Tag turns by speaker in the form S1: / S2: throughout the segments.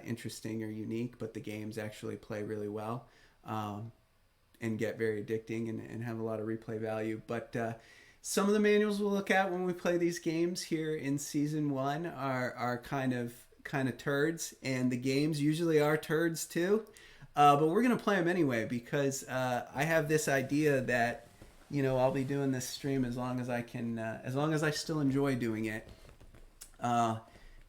S1: interesting or unique, but the games actually play really well, and get very addicting, and have a lot of replay value. But some of the manuals we'll look at when we play these games here in season one are kind of turds, and the games usually are turds too. But we're gonna play them anyway because I have this idea that I'll be doing this stream as long as I can, as long as I still enjoy doing it. Uh,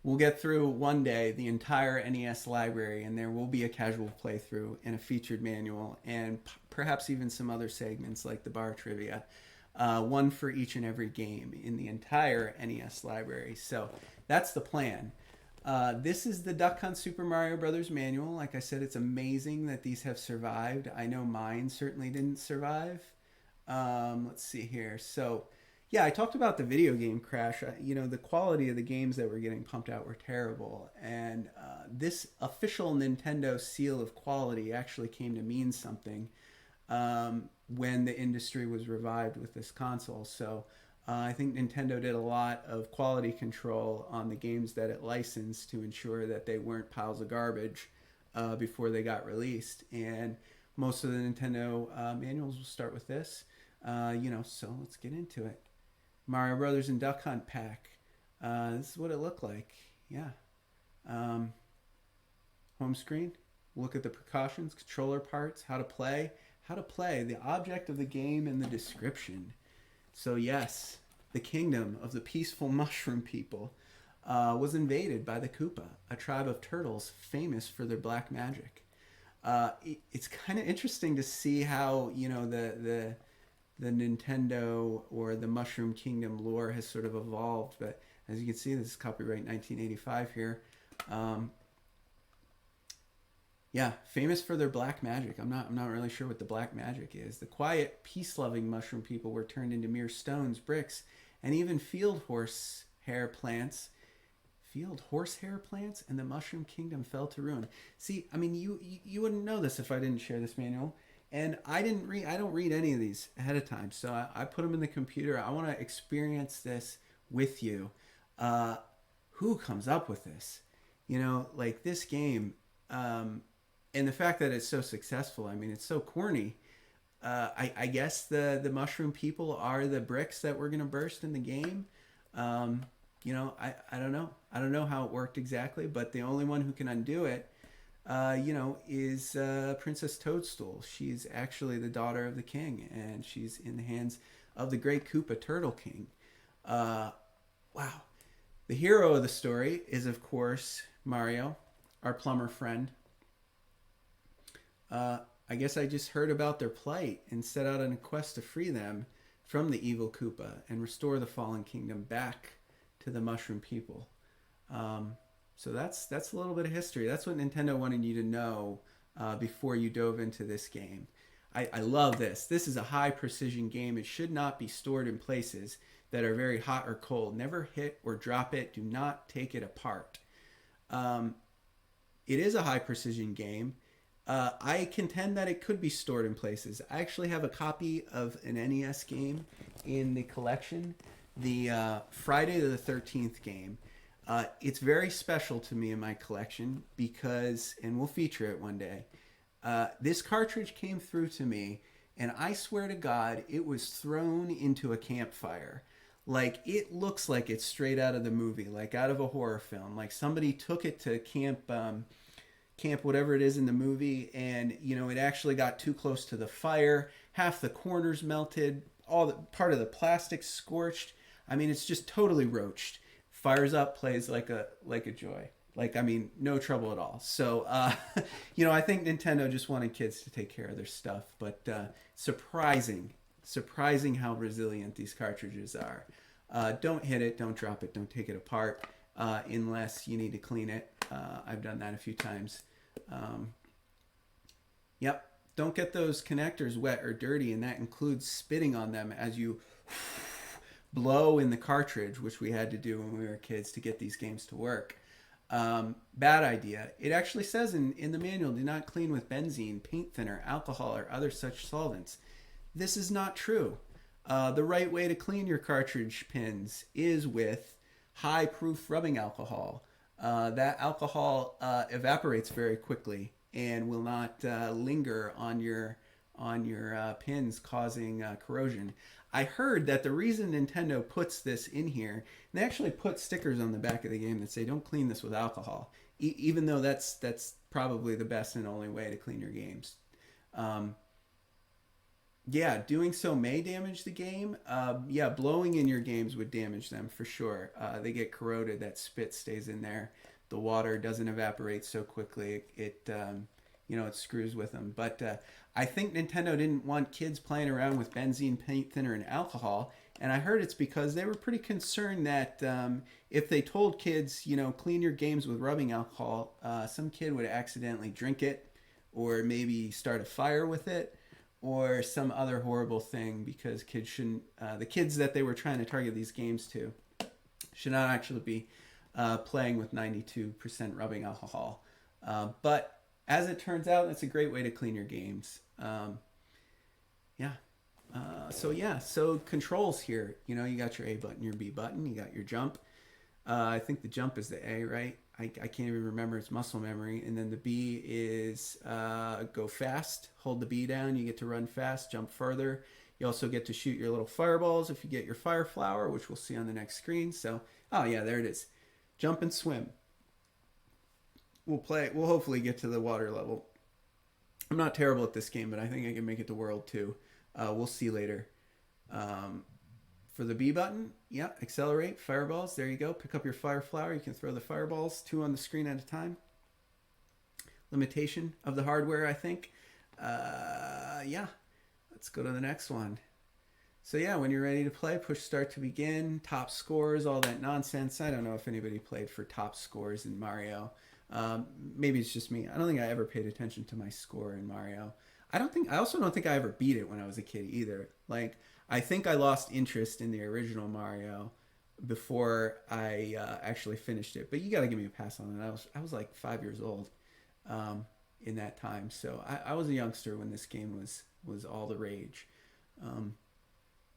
S1: we'll get through one day the entire NES library, and there will be a casual playthrough and a featured manual, and perhaps even some other segments like the bar trivia. One for each and every game in the entire NES library. So that's the plan. This is the Duck Hunt Super Mario Brothers manual. Like I said, it's amazing that these have survived. I know mine certainly didn't survive. Let's see here. So, yeah, I talked about the video game crash. The quality of the games that were getting pumped out were terrible. And this official Nintendo seal of quality actually came to mean something when the industry was revived with this console. So, I think Nintendo did a lot of quality control on the games that it licensed to ensure that they weren't piles of garbage before they got released. And most of the Nintendo manuals will start with this. So let's get into it. Mario Brothers and Duck Hunt pack. This is what it looked like. Yeah. Home screen. Look at the precautions, controller parts, how to play, the object of the game, and the description. So yes, the kingdom of the peaceful mushroom people was invaded by the Koopa, a tribe of turtles famous for their black magic. It's kind of interesting to see how the Nintendo or the Mushroom Kingdom lore has sort of evolved. But as you can see, this is copyright 1985 here. Yeah, famous for their black magic. I'm not really sure what the black magic is. The quiet, peace-loving mushroom people were turned into mere stones, bricks, and even field horsehair plants. Field horsehair plants, and the Mushroom Kingdom fell to ruin. See, I mean, you wouldn't know this if I didn't share this manual, and I don't read any of these ahead of time, so I put them in the computer. I want to experience this with you. Who comes up with this? Like this game. And the fact that it's so successful, I mean, it's so corny. I guess the mushroom people are the bricks that we're going to burst in the game. I don't know. I don't know how it worked exactly, but the only one who can undo it, is Princess Toadstool. She's actually the daughter of the king, and she's in the hands of the Great Koopa Turtle King. Wow. The hero of the story is, of course, Mario, our plumber friend. I guess I just heard about their plight and set out on a quest to free them from the evil Koopa and restore the fallen kingdom back to the mushroom people. So that's a little bit of history. That's what Nintendo wanted you to know before you dove into this game. I love this. This is a high precision game. It should not be stored in places that are very hot or cold. Never hit or drop it. Do not take it apart. It is a high precision game. I contend that it could be stored in places. I actually have a copy of an NES game in the collection, the Friday the 13th game. It's very special to me in my collection because, and we'll feature it one day, this cartridge came through to me, and I swear to God, it was thrown into a campfire. Like, it looks like it's straight out of the movie, like out of a horror film. Like somebody took it to camp whatever it is in the movie, and it actually got too close to the fire. Half the corners melted, all the part of the plastic scorched. I mean, it's just totally roached. Fires up, plays like a joy. Like, I mean, no trouble at all. So I think Nintendo just wanted kids to take care of their stuff. But surprising how resilient these cartridges are. Don't hit it, don't drop it, don't take it apart unless you need to clean it. I've done that a few times. Yep. Don't get those connectors wet or dirty, and that includes spitting on them as you blow in the cartridge, which we had to do when we were kids to get these games to work. Bad idea. It actually says in the manual, do not clean with benzene, paint thinner, alcohol, or other such solvents. This is not true. The right way to clean your cartridge pins is with high proof rubbing alcohol. that alcohol evaporates very quickly and will not linger on your pins, causing corrosion. I heard that the reason Nintendo puts this in here, and they actually put stickers on the back of the game that say "Don't clean this with alcohol," even though that's probably the best and only way to clean your games. Um, yeah, doing so may damage the game. Yeah, blowing in your games would damage them for sure. They get corroded. That spit stays in there. The water doesn't evaporate so quickly. It screws with them. But I think Nintendo didn't want kids playing around with benzene, paint thinner, and alcohol. And I heard it's because they were pretty concerned that if they told kids, clean your games with rubbing alcohol, some kid would accidentally drink it, or maybe start a fire with it, or some other horrible thing, because kids shouldn't. The kids that they were trying to target these games to should not actually be playing with 92% rubbing alcohol. But as it turns out, it's a great way to clean your games. Yeah. So controls here. You got your A button, your B button, you got your jump. I think the jump is the A, right? I can't even remember. It's muscle memory. And then the B is go fast. Hold the B down. You get to run fast, jump further. You also get to shoot your little fireballs if you get your fire flower, which we'll see on the next screen. So, oh yeah, there it is. Jump and swim. We'll hopefully get to the water level. I'm not terrible at this game, but I think I can make it to World 2. We'll see later. For the B button, yeah, accelerate, fireballs, there you go. Pick up your fire flower. You can throw the fireballs, 2 on the screen at a time. Limitation of the hardware, I think. Yeah, let's go to the next one. So yeah, when you're ready to play, push start to begin, top scores, all that nonsense. I don't know if anybody played for top scores in Mario. Maybe it's just me. I don't think I ever paid attention to my score in Mario. I also don't think I ever beat it when I was a kid either. Like, I think I lost interest in the original Mario before I actually finished it. But you got to give me a pass on it. I was like 5 years old in that time, so I was a youngster when this game was all the rage.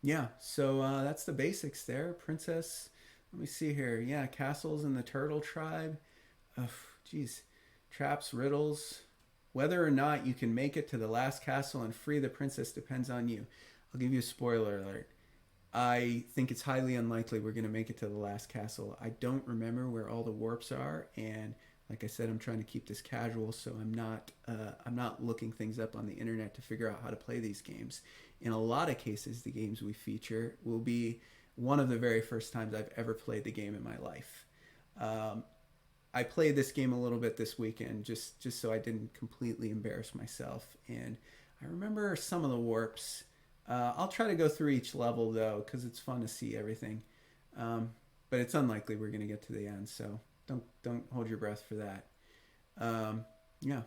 S1: Yeah, so that's the basics there. Princess. Let me see here. Yeah, castles in the Turtle Tribe. Geez, traps, riddles. Whether or not you can make it to the last castle and free the princess depends on you. I'll give you a spoiler alert. I think it's highly unlikely we're going to make it to the last castle. I don't remember where all the warps are, and like I said, I'm trying to keep this casual, so I'm not looking things up on the internet to figure out how to play these games. In a lot of cases, the games we feature will be one of the very first times I've ever played the game in my life. I played this game a little bit this weekend just so I didn't completely embarrass myself, and I remember some of the warps. I'll try to go through each level though, because it's fun to see everything. But it's unlikely we're going to get to the end, so don't hold your breath for that. Yeah.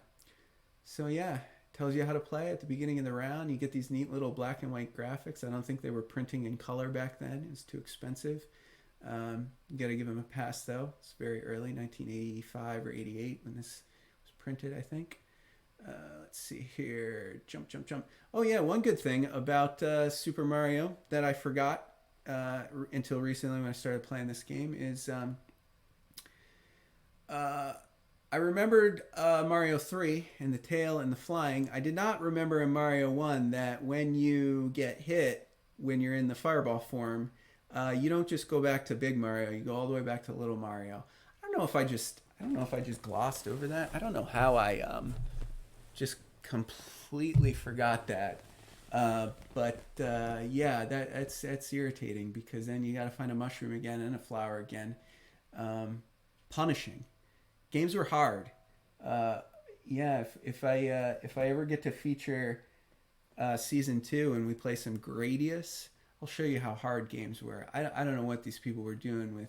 S1: So yeah, tells you how to play at the beginning of the round. You get these neat little black and white graphics. I don't think they were printing in color back then. It's too expensive. You got to give them a pass though. It's very early, 1985 or 88 when this was printed, I think. Let's see here. Jump. Oh yeah, one good thing about Super Mario that I forgot until recently when I started playing this game is I remembered Mario 3 and the tail and the flying. I did not remember in Mario 1 that when you get hit, when you're in the fireball form, you don't just go back to Big Mario. You go all the way back to Little Mario. I don't know if I just glossed over that. I don't know how I just completely forgot that. Yeah, that's irritating, because then you got to find a mushroom again and a flower again. Punishing. Games were hard. Yeah, if I ever get to feature season 2 and we play some Gradius, I'll show you how hard games were. I don't know what these people were doing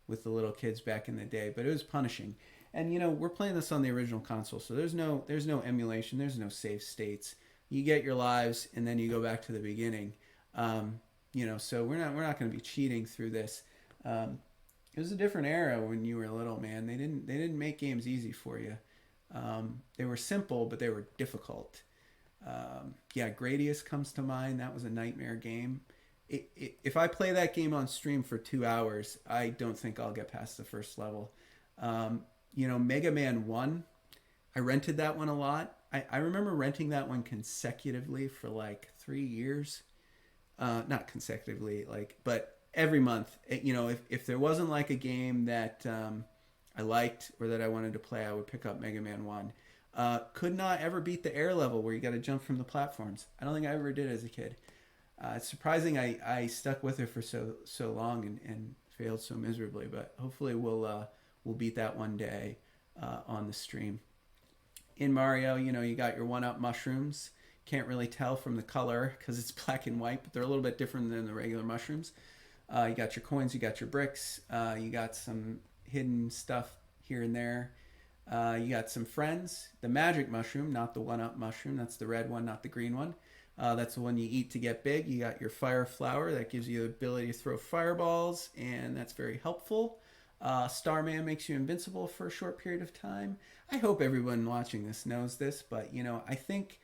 S1: with the little kids back in the day, but it was punishing. And we're playing this on the original console, so there's no emulation, there's no save states. You get your lives and then you go back to the beginning. So we're not going to be cheating through this. It was a different era when you were little, man. They didn't make games easy for you. They were simple, but they were difficult. Yeah, Gradius comes to mind. That was a nightmare game. If I play that game on stream for 2 hours, I don't think I'll get past the first level. Mega Man 1, I rented that one a lot. I remember renting that one consecutively for like 3 years. Not consecutively, but every month. If there wasn't like a game that I liked or that I wanted to play, I would pick up Mega Man 1. Could not ever beat the air level where you got to jump from the platforms. I don't think I ever did as a kid. It's surprising I stuck with it for so long and failed so miserably, but hopefully we'll beat that one day on the stream. In Mario, you got your one-up mushrooms. Can't really tell from the color because it's black and white, but they're a little bit different than the regular mushrooms. You got your coins, you got your bricks, you got some hidden stuff here and there. You got some friends. The magic mushroom, not the one-up mushroom. That's the red one, not the green one. That's the one you eat to get big. You got your fire flower that gives you the ability to throw fireballs, and that's very helpful. Starman makes you invincible for a short period of time. I hope everyone watching this knows this, but I think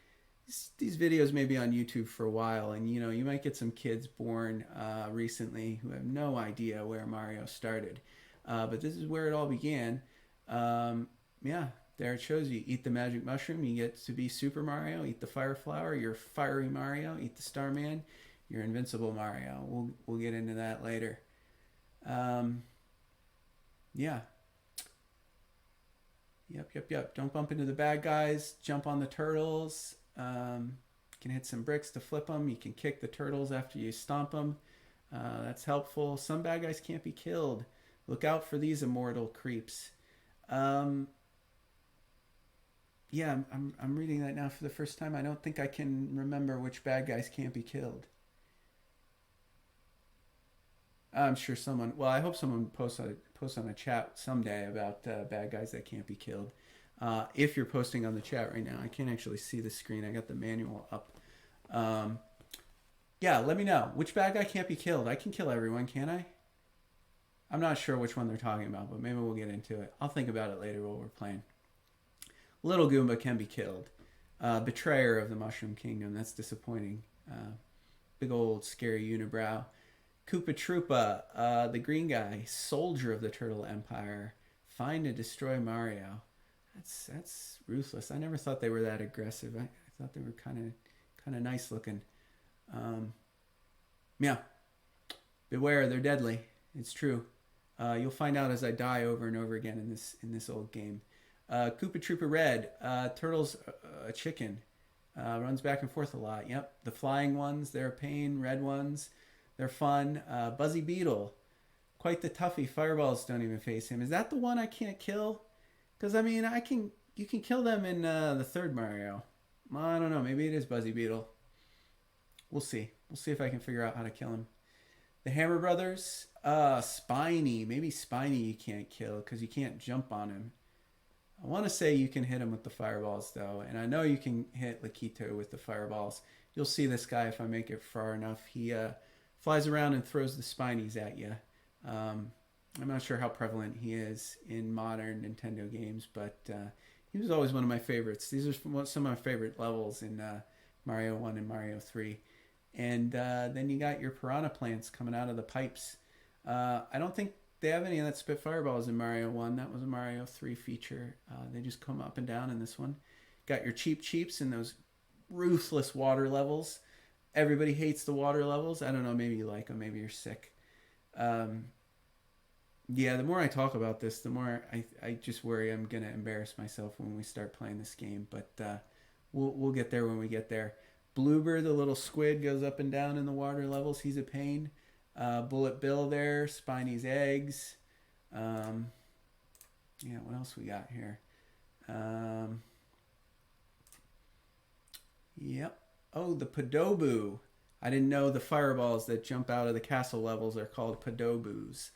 S1: these videos may be on YouTube for a while, and you might get some kids born recently who have no idea where Mario started. But this is where it all began. Yeah, there it shows you. Eat the magic mushroom, you get to be Super Mario. Eat the fire flower, you're fiery Mario. Eat the Starman, you're invincible Mario. We'll get into that later. Yeah. Yep. Don't bump into the bad guys. Jump on the turtles. You can hit some bricks to flip them. You can kick the turtles after you stomp them. That's helpful. Some bad guys can't be killed. Look out for these immortal creeps. Yeah, I'm reading that now for the first time. I don't think I can remember which bad guys can't be killed. I'm sure someone. Well, I hope someone posts on a chat someday about bad guys that can't be killed. If you're posting on the chat right now, I can't actually see the screen. I got the manual up. Yeah, let me know which bad guy can't be killed. I can kill everyone, can't I? I'm not sure which one they're talking about, but maybe we'll get into it. I'll think about it later while we're playing. Little Goomba can be killed. Betrayer of the Mushroom Kingdom. That's disappointing. Big old scary unibrow. Koopa Troopa, the green guy, soldier of the Turtle Empire. Find and destroy Mario. That's ruthless. I never thought they were that aggressive. I thought they were kind of nice looking. Yeah. Beware, they're deadly. It's true. You'll find out as I die over and over again in this old game. Koopa Troopa Red, turtle's a chicken. Runs back and forth a lot. Yep. The flying ones, they're a pain. Red ones, they're fun. Buzzy Beetle, quite the toughie. Fireballs don't even face him. Is that the one I can't kill? Because I mean, you can kill them in the third Mario. Well, I don't know. Maybe it is Buzzy Beetle. We'll see. We'll see if I can figure out how to kill him. The Hammer Brothers, Spiny. Maybe Spiny you can't kill because you can't jump on him. I want to say you can hit him with the fireballs though, and I know you can hit Lakitu with the fireballs. You'll see this guy if I make it far enough. He flies around and throws the Spinies at you. I'm not sure how prevalent he is in modern Nintendo games, but he was always one of my favorites. These are some of my favorite levels in Mario 1 and Mario 3. And then you got your piranha plants coming out of the pipes. I don't think they have any of that spit fireballs in Mario 1. That was a Mario 3 feature. They just come up and down in this one. Got your Cheeps in those ruthless water levels. Everybody hates the water levels. I don't know, maybe you like them, maybe you're sick. Yeah, the more I talk about this, the more I just worry I'm going to embarrass myself when we start playing this game. But we'll get there when we get there. Bloober, the little squid, goes up and down in the water levels. He's a pain. Bullet Bill there. Spiny's eggs. Yeah, what else we got here? Yep. Oh, the Podoboo. I didn't know the fireballs that jump out of the castle levels are called Podoboos.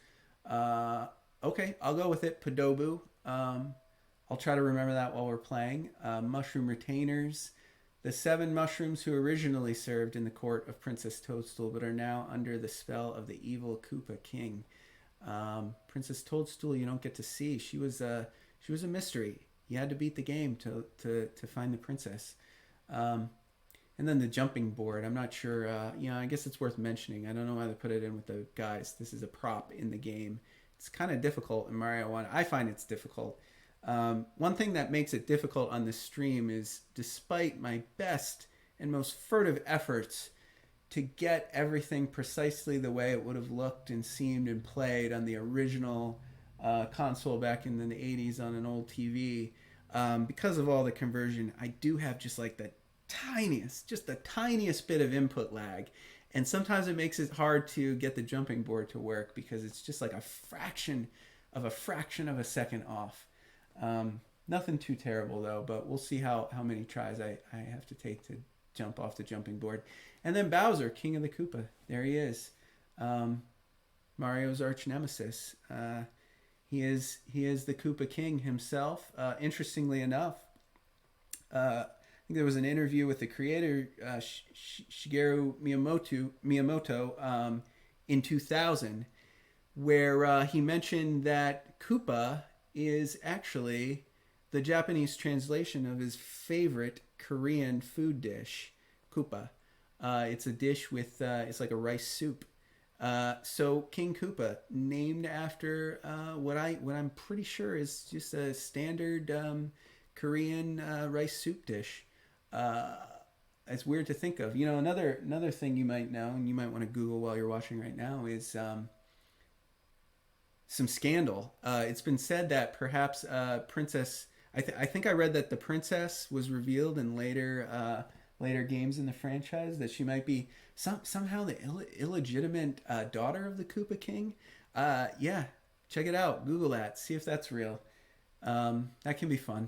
S1: Okay, I'll go with it. Podoboo. I'll try to remember that while we're playing. Mushroom Retainers. The 7 mushrooms who originally served in the court of Princess Toadstool but are now under the spell of the evil Koopa King. Princess Toadstool you don't get to see. She was a mystery. You had to beat the game to find the princess. And then the jumping board. I'm not sure. I guess it's worth mentioning. I don't know why they put it in with the guys. This is a prop in the game. it's kind of difficult in Mario 1. I find it's difficult. One thing that makes it difficult on the stream is, despite my best and most furtive efforts to get everything precisely the way it would have looked and seemed and played on the original console back in the 80s on an old TV, because of all the conversion, I do have just like just the tiniest bit of input lag. And sometimes it makes it hard to get the jumping board to work because it's just like a fraction of a second off. Nothing too terrible though, but we'll see how many tries I have to take to jump off the jumping board. And then Bowser, King of the Koopa. There he is. Mario's arch nemesis. He is the Koopa King himself. Interestingly enough, I think there was an interview with the creator, Shigeru Miyamoto, in 2000, where he mentioned that Koopa is actually the Japanese translation of his favorite Korean food dish, Koopa. It's a dish with, it's like a rice soup. So King Koopa, named after what I'm pretty sure is just a standard Korean rice soup dish. It's weird to think of. You know, another thing you might know, and you might want to Google while you're watching right now, is some scandal. It's been said that perhaps Princess. I think I read that the princess was revealed in later games in the franchise, that she might be somehow the illegitimate daughter of the Koopa King. Yeah, check it out. Google that. See if that's real. That can be fun.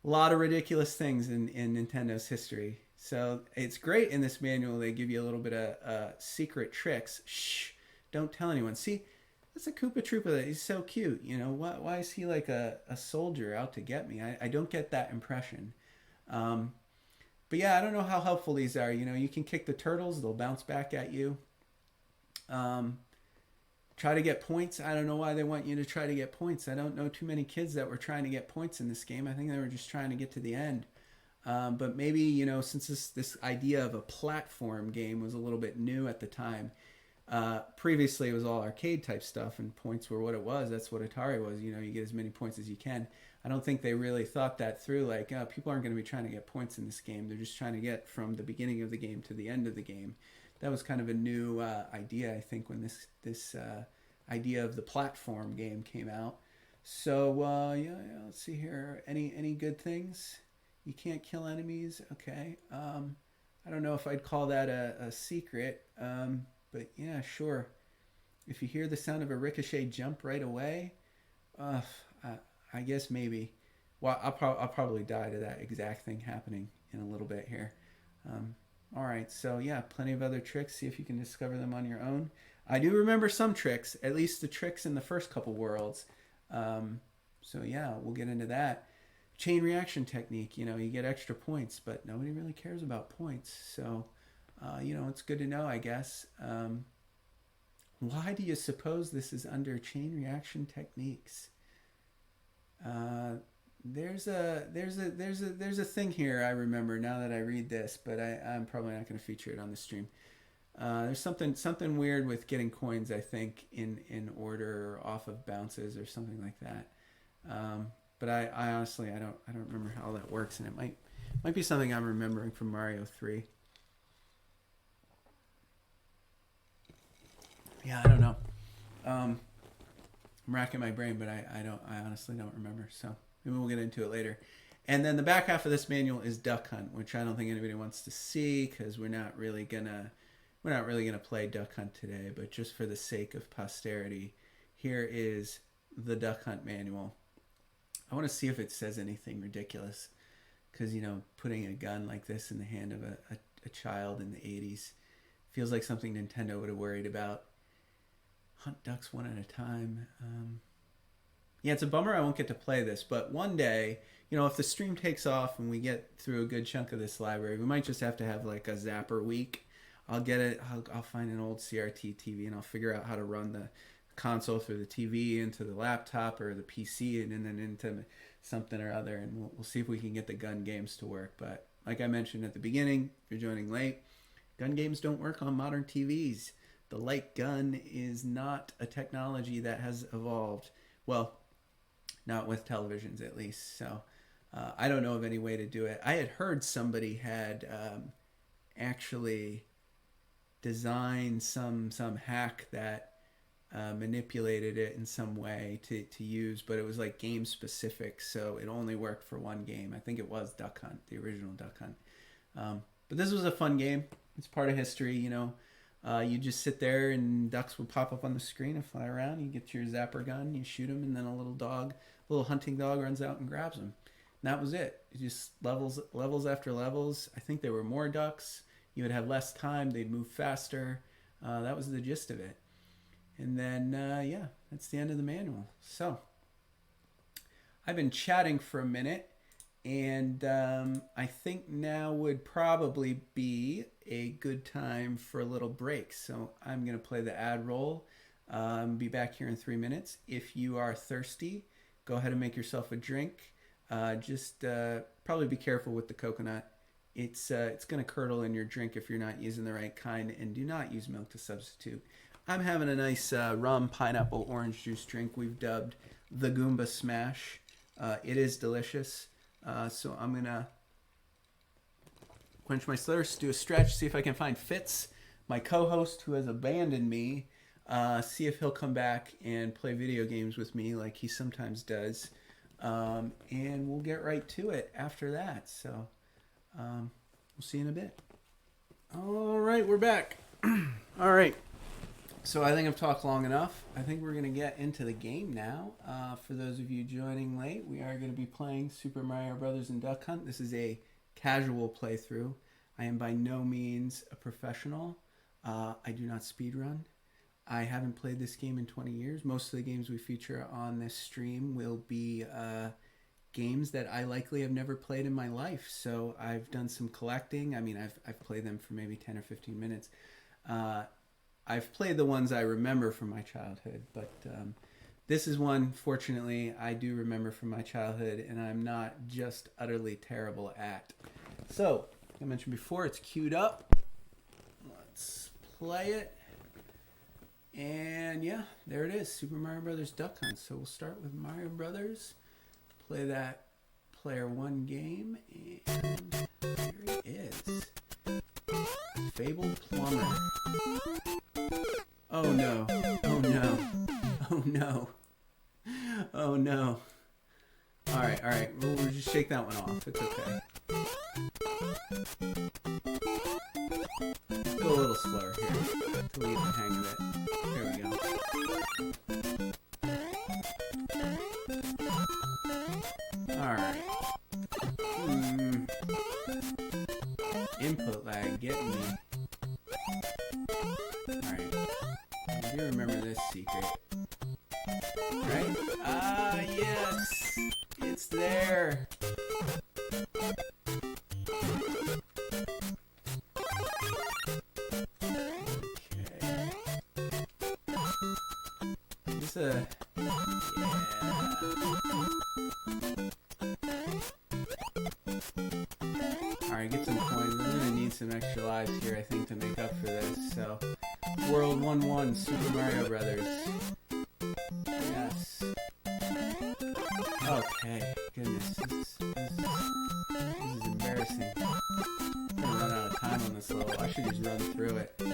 S1: A lot of ridiculous things in Nintendo's history. So it's great in this manual. They give you a little bit of secret tricks. Shh, don't tell anyone. See, that's a Koopa Troopa. He's so cute. You know, why is he like a soldier out to get me? I don't get that impression. But yeah, I don't know how helpful these are. You know, you can kick the turtles. They'll bounce back at you. Try to get points. I don't know why they want you to try to get points. I don't know too many kids that were trying to get points in this game. I think they were just trying to get to the end. But maybe, you know, since this idea of a platform game was a little bit new at the time, previously it was all arcade type stuff and points were what it was. That's what Atari was. You know, you get as many points as you can. I don't think they really thought that through. Like, people aren't going to be trying to get points in this game. They're just trying to get from the beginning of the game to the end of the game. That was kind of a new idea, I think, when this idea of the platform game came out. So yeah, let's see here. Any good things? You can't kill enemies. Okay. I don't know if I'd call that a secret, but yeah, sure. If you hear the sound of a ricochet jump right away, I guess maybe. Well, I'll probably die to that exact thing happening in a little bit here. All right, so yeah, plenty of other tricks. See if you can discover them on your own. I do remember some tricks, at least the tricks in the first couple worlds. So yeah, we'll get into that. Chain reaction technique, you know, you get extra points, but nobody really cares about points. So, you know, it's good to know, I guess. Why do you suppose this is under chain reaction techniques? There's a thing here I remember now that I read this, but I'm probably not going to feature it on the stream. There's something weird with getting coins, I think, in order or off of bounces or something like that. But I honestly I don't remember how that works, and it might be something I'm remembering from Mario 3. Yeah, I don't know. I'm racking my brain, but I honestly don't remember. So maybe we'll get into it later. And then the back half of this manual is Duck Hunt, which I don't think anybody wants to see because we're not really gonna play Duck Hunt today. But just for the sake of posterity, here is the Duck Hunt manual. I want to see if it says anything ridiculous, because, you know, putting a gun like this in the hand of a child in the 80s feels like something Nintendo would have worried about. Hunt ducks one at a time. Yeah, it's a bummer I won't get to play this, but one day, you know, if the stream takes off and we get through a good chunk of this library, we might just have to have like a Zapper week. I'll get it. I'll find an old CRT TV and I'll figure out how to run the console through the TV into the laptop or the PC and then into something or other, and we'll see if we can get the gun games to work. But like I mentioned at the beginning, if you're joining late, gun games don't work on modern TVs. The light gun is not a technology that has evolved. Well, not with televisions at least. So I don't know of any way to do it. I had heard somebody had actually designed some hack that manipulated it in some way to use, but it was like game specific, so it only worked for one game. I think it was Duck Hunt, the original Duck Hunt. But this was a fun game. It's part of history, you know. You just sit there and ducks would pop up on the screen and fly around. You get your zapper gun, you shoot them, and then a little hunting dog runs out and grabs them. And that was it. It just levels after levels. I think there were more ducks. You would have less time. They'd move faster. That was the gist of it. And then, yeah, that's the end of the manual. So I've been chatting for a minute, and I think now would probably be a good time for a little break. So I'm going to play the ad roll. Be back here in 3 minutes. If you are thirsty, go ahead and make yourself a drink. Just probably be careful with the coconut. It's going to curdle in your drink if you're not using the right kind, and do not use milk to substitute. I'm having a nice rum, pineapple, orange juice drink we've dubbed the Goomba Smash. It is delicious. So I'm going to quench my thirst, do a stretch, see if I can find Fitz, my co-host who has abandoned me, see if he'll come back and play video games with me like he sometimes does. And we'll get right to it after that. So we'll see you in a bit. All right, we're back. All right. So I think I've talked long enough. I think we're going to get into the game now. For those of you joining late, we are going to be playing Super Mario Brothers and Duck Hunt. This is a casual playthrough. I am by no means a professional. I do not speedrun. I haven't played this game in 20 years. Most of the games we feature on this stream will be games that I likely have never played in my life. So I've done some collecting. I mean, I've played them for maybe 10 or 15 minutes. I've played the ones I remember from my childhood, but this is one, fortunately, I do remember from my childhood, and I'm not just utterly terrible at. So, like I mentioned before, it's queued up. Let's play it. And yeah, there it is, Super Mario Brothers Duck Hunt. So we'll start with Mario Brothers, play that Player 1 game, and here he is. Fabled Plumber. Oh no. Oh no. Oh no. Oh no. Alright. We'll just shake that one off. It's okay. Let's go a little slower here to leave the hang of it. There we go. Alright. Input lag getting me. Alright. I do remember this secret. Right? Ah, yes! It's there! Okay. Just a... Yeah. Alright, get some coins. I'm gonna need some extra lives here, I think, to make up for this. So, World 1-1, Super Mario Brothers. Yes. Okay, goodness, this is embarrassing. I'm gonna run out of time on this level. I should just run through it. No,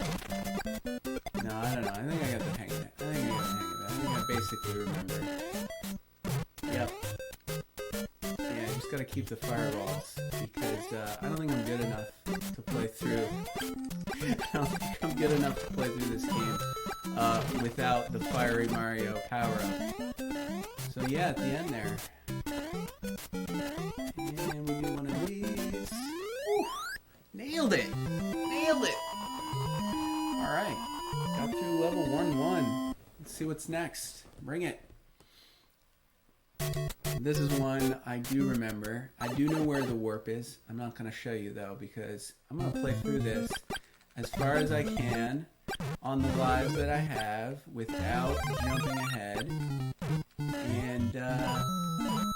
S1: I don't know. I think I got the hang of it. I think I basically remember. Yep. Yeah, I just gotta keep the fireballs, because I don't think I'm good enough to play through. I don't think I'm good enough to play through this game without the Fiery Mario power-up. So yeah, at the end there. And we do one of these. Woo! Nailed it! Nailed it! Alright. Got through level 1-1. Let's see what's next. Bring it. This is one I do remember. I do know where the warp is. I'm not going to show you though, because I'm going to play through this as far as I can on the lives that I have without jumping ahead. And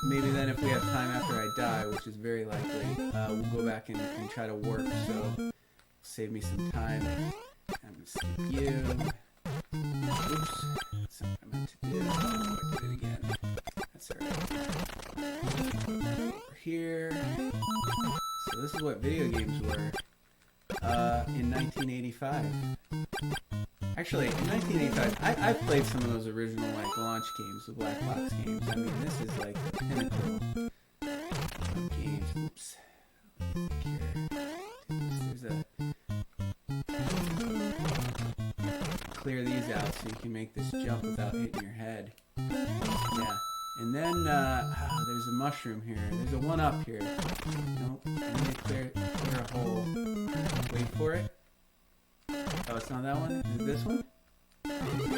S1: maybe then if we have time after I die, which is very likely, we'll go back and try to warp, so save me some time. I'm gonna skip you. Oops. That's not what I meant to do. Oh, I did it again. That's alright. Over here. So this is what video games were in 1985. Actually, in 1985, I played some of those original like launch games, the black box games. I mean, this is like the pinnacle of games. Oops. Here. There's a clear these out so you can make this jump without hitting your head. Yeah. And then there's a mushroom here. There's a one up here. Nope. I need to clear a hole. Wait for it. Oh, it's not that one? Is it this one?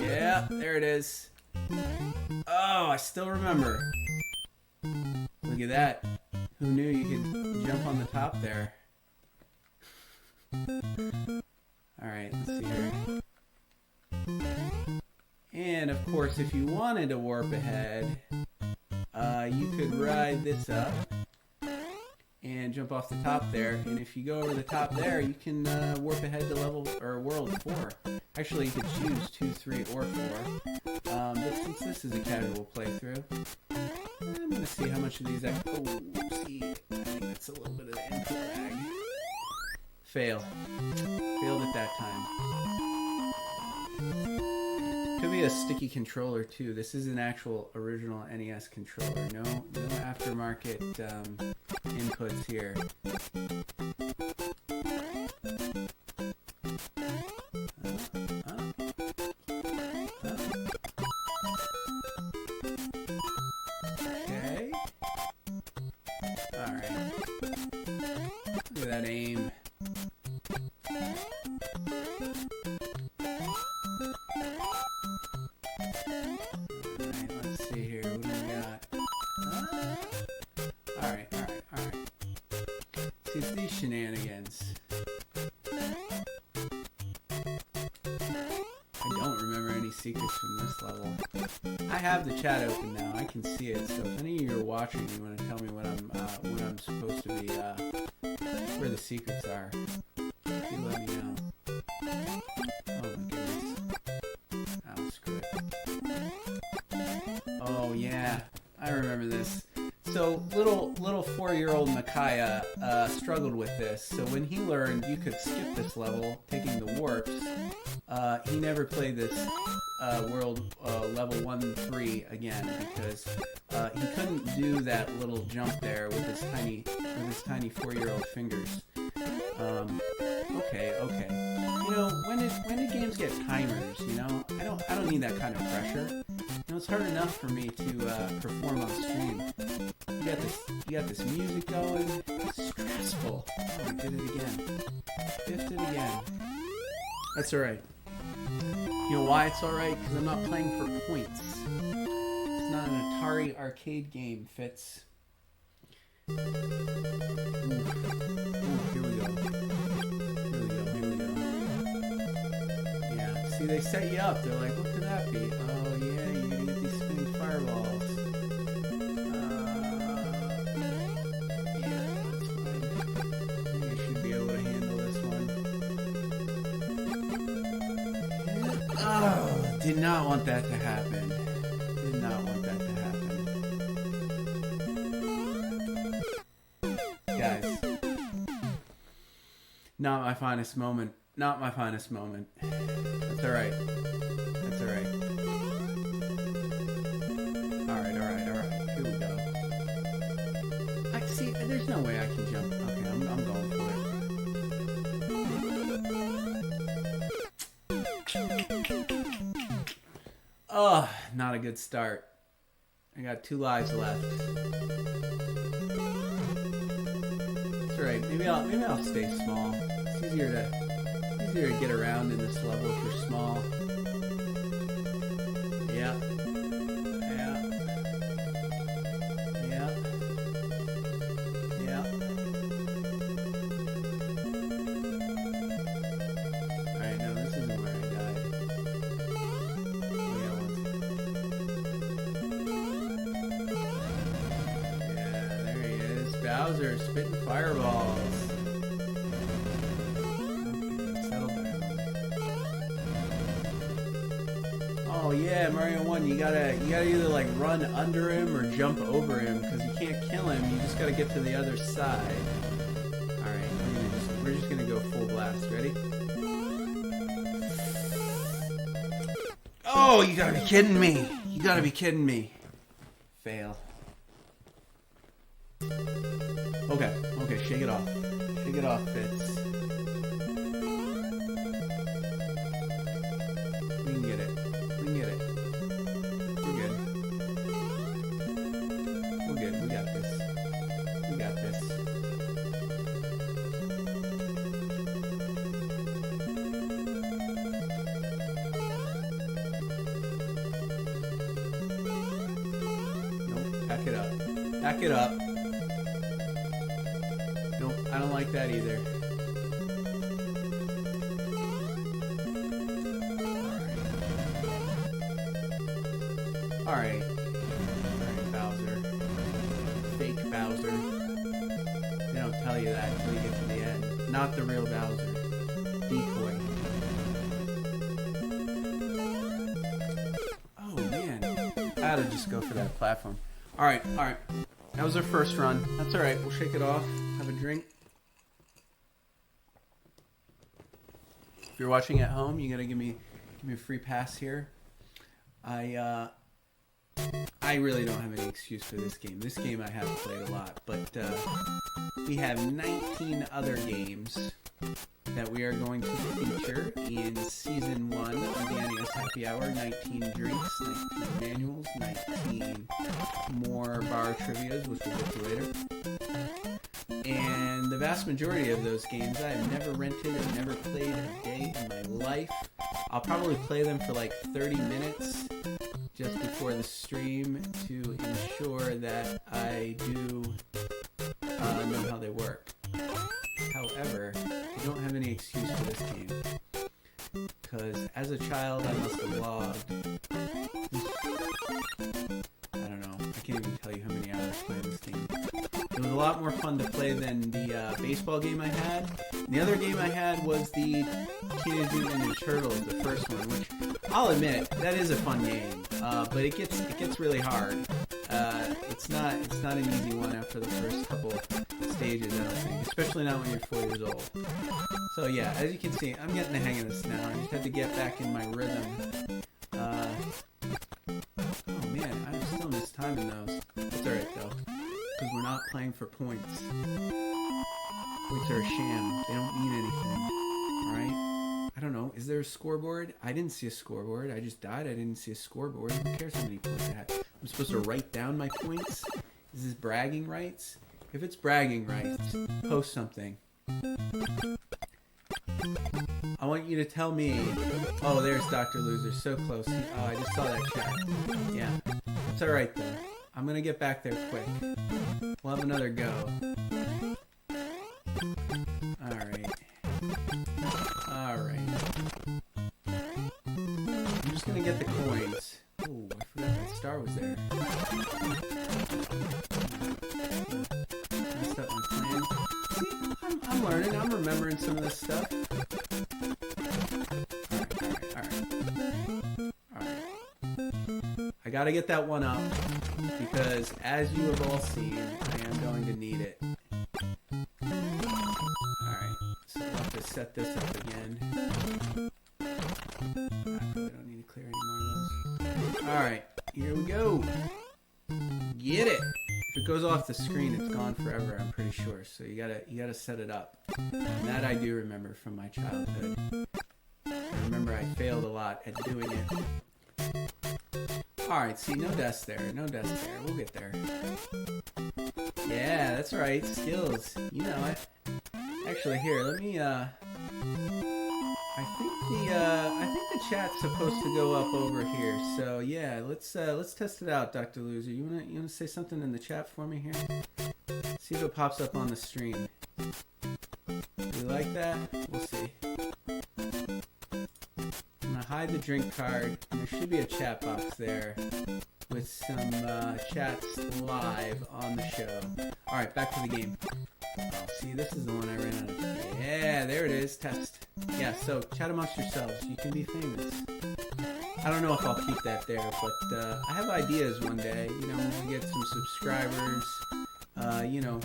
S1: Yeah, there it is. Oh, I still remember. Look at that. Who knew you could jump on the top there? Alright, let's see here. And of course, if you wanted to warp ahead, you could ride this up and jump off the top there. And if you go over the top there, you can warp ahead to level or world 4. Actually, you could choose 2, 3, or 4. But since this is a casual playthrough, I'm going to see how much of these I... Oh, see, I think that's a little bit of the input lag. Fail. Failed at that time. Could be a sticky controller too. This is an actual original NES controller. No aftermarket inputs here. Okay. All right. Look at that aim. Shenanigans. I don't remember any secrets from this level. I have the chat open now. I can see it. So if any of you are watching, you want to tell me what I'm supposed to be, where the secrets are, you let me know. Oh my goodness. Oh, screw it. Oh yeah, I remember this. So little 4-year-old Micaiah struggled with this. So when he learned you could skip this level, taking the warps, he never played this world level 1 and 3 again because he couldn't do that little jump there with his tiny 4-year-old fingers. Okay. You know, when did games get timers? You know, I don't need that kind of pressure. You know, it's hard enough for me to perform on stream. You got this music going. It's stressful. Oh, I did it again. Biffed it again. That's alright. You know why it's alright? Because I'm not playing for points. It's not an Atari arcade game, Fitz. Ooh, here we go. Yeah, see, they set you up. They're like, what could that be? Oh, yeah, you're gonna get these spinning fireballs. Did not want that to happen. Did not want that to happen. Guys. Not my finest moment. Not my finest moment. That's alright. That's alright. Alright. Here we go. I see, there's no way I can jump. Okay, I'm going for it. Oh, not a good start. I got 2 lives left. It's alright. Maybe I'll stay small. It's easier to get around in this level if you're small. Yeah. Alright, no, this isn't where I died. Bowser spitting fireballs. Okay, settle down. yeah, Mario 1, you gotta either like run under him or jump over him, because you can't kill him, you just gotta get to the other side. Alright, we're just gonna go full blast. Ready? Oh, you gotta be kidding me. You gotta be kidding me. Fail. Okay, shake it off. Shake it off, Fitz. We can get it. We can get it. We're good. We're good. We got this. We got this. Nope. Back it up. Back it up. Nope. I don't like that either. Alright. Alright, Bowser. Fake Bowser. They don't tell you that until you get to the end. Not the real Bowser. Decoy. Oh, man. I ought to just go for that platform. Alright. That was our first run. That's alright. We'll shake it off. Have a drink. If you're watching at home, you gotta give me a free pass here. I really don't have any excuse for this game. This game I have played a lot, but we have 19 other games that we are going to feature in Season 1 of the NES Happy Hour. 19 drinks, 19 manuals, 19 more bar trivias, which we'll get to later. And the vast majority of those games I have never rented or never played a day in my life. I'll probably play them for like 30 minutes just before the stream to ensure that I do know how they work. However, I don't have any excuse for this game, because as a child I must have logged, I don't know, I can't even tell you how many hours playing this game. It was a lot more fun to play than the baseball game I had. And the other game I had was the Teenage Mutant Ninja Turtles, the first one, which I'll admit that is a fun game, but it gets really hard. It's not an easy one after the first couple stages, I don't think, especially not when you're 4 years old. So yeah, as you can see, I'm getting the hang of this now. I just had to get back in my rhythm. Oh man, I'm still mistiming those. It's alright though, because we're not playing for points. Points are a sham. They don't mean anything. Alright? I don't know. Is there a scoreboard? I didn't see a scoreboard. I just died. I didn't see a scoreboard. Who cares how many points I had? I'm supposed to write down my points? Is this bragging rights? If it's bragging rights, post something. I want you to tell me. Oh, there's Dr. Loser. So close. Oh, I just saw that chat. Yeah. It's alright though. I'm gonna get back there quick. We'll have another go. Alright. Alright. I'm just gonna get the coins. Oh, I forgot that star was there. Messed up my plan. See, I'm learning. I'm remembering some of this stuff. Alright. I gotta get that one up, because as you have all seen, I am going to need it. Alright, so I'll have to set this up again. I probably don't need to clear any more of those. Alright, here we go. Get it! If it goes off the screen, it's gone forever, I'm pretty sure. So you gotta set it up. And that I do remember from my childhood. I remember I failed a lot at doing it. Alright, see, no deaths there. No deaths there. We'll get there. Yeah, that's right. Skills. You know it. Actually, here, let me, I think the chat's supposed to go up over here. So, yeah, let's test it out, Dr. Loser. You wanna say something in the chat for me here? See if it pops up on the stream. You like that? We'll see. I'm gonna hide the drink card. There should be a chat box there with some chats live on the show. Alright, back to the game. Oh, see, this is the one I ran out of. Yeah, there it is. Test. Yeah, so chat amongst yourselves. You can be famous. I don't know if I'll keep that there, but I have ideas one day. You know, when we get some subscribers, you know,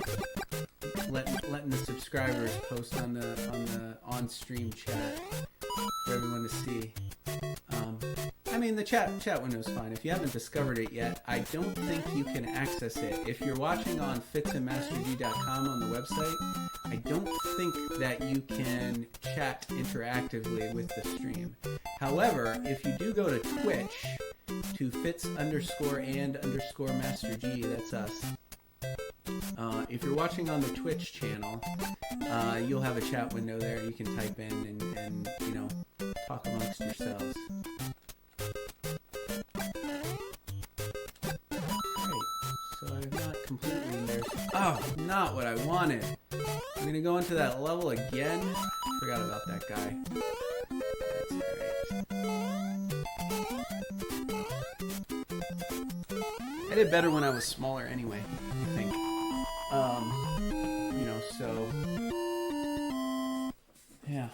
S1: letting the subscribers post on the on-stream chat for everyone to see. I mean, the chat window is fine. If you haven't discovered it yet, I don't think you can access it. If you're watching on fitzandmasterg.com on the website, I don't think that you can chat interactively with the stream. However, if you do go to Twitch, to Fitz_and_Master G, that's us. If you're watching on the Twitch channel, you'll have a chat window there. You can type in and you know, talk amongst yourselves. So I've not completely embarrassed. Oh, not what I wanted. I'm gonna go into that level again. Forgot about that guy. That's alright. I did better when I was smaller anyway, I think. You know, so yeah.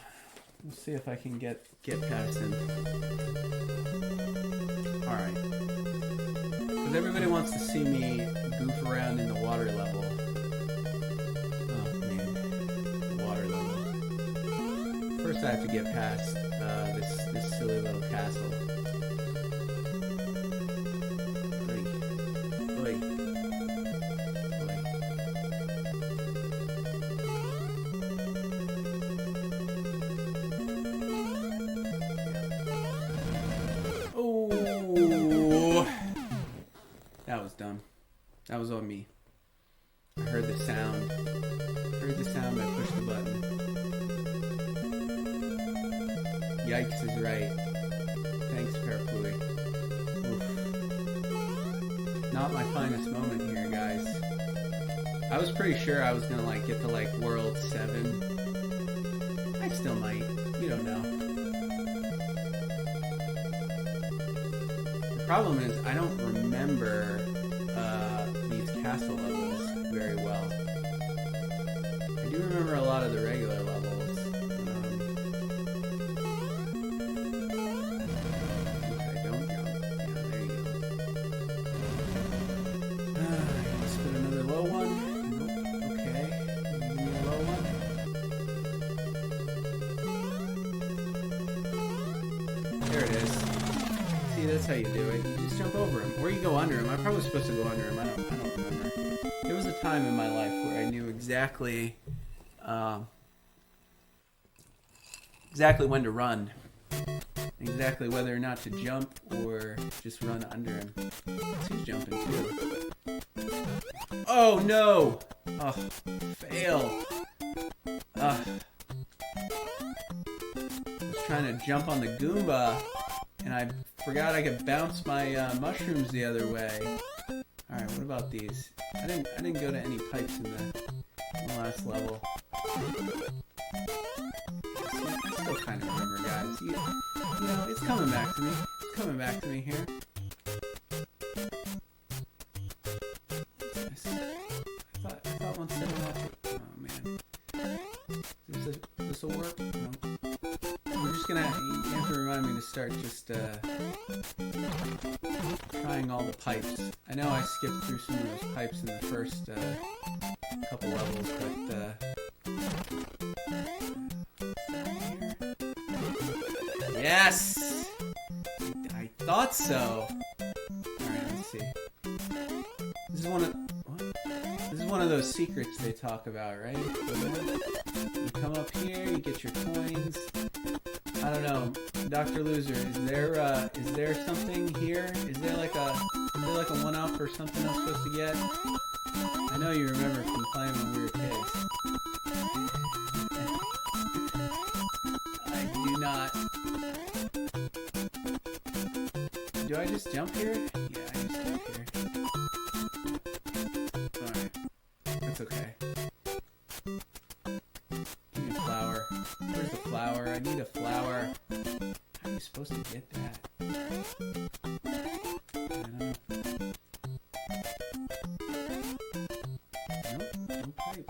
S1: We'll see if I can get past him. Alright. Because everybody wants to see me goof around in the water level. Oh man, the water level. First I have to get past this silly little castle. Oi. Oi. That was dumb. That was on me. I heard the sound. I pushed the button. Yikes is right. Thanks, Parapluie. Oof. Not my finest moment here, guys. I was pretty sure I was gonna like get to like World 7. I still might. You don't know. The problem is I don't remember these castle levels very well. I do remember a lot of the regular levels. Okay, don't jump. Yeah, there you go. Let's put another low one. Nope. Okay. Give me a low one. There it is. See, that's how you do it. You just jump over him. Or you go under him. I'm probably supposed to go under him. I don't remember. There was a time in my life where I knew exactly when to run. Exactly whether or not to jump or just run under him. He's jumping too. Oh no! Oh, fail. I was trying to jump on the Goomba and I forgot I could bounce my mushrooms the other way. Alright, what about these? I didn't go to any pipes in the last level. I still kind of remember, guys. You know, it's coming back to me. It's coming back to me here. I thought once I watch it. Oh man. This'll work? No. We're just gonna. You have to remind me to start just trying all the pipes. I know I skipped through some of those pipes in the first couple levels, but yes, I thought so. All right, let's see. This is one of those secrets they talk about, right? You come up here, you get your coins. I don't know, Dr. Loser. Is there something here? Is there like a one-up or something I'm supposed to get? I know you remember from playing when we were kids. I do not. Do I just jump here? Yeah, I just jump here. Alright. That's okay. Give me a flower. Where's the flower? I need a flower. How are you supposed to get that? I don't know. Nope, no pipe.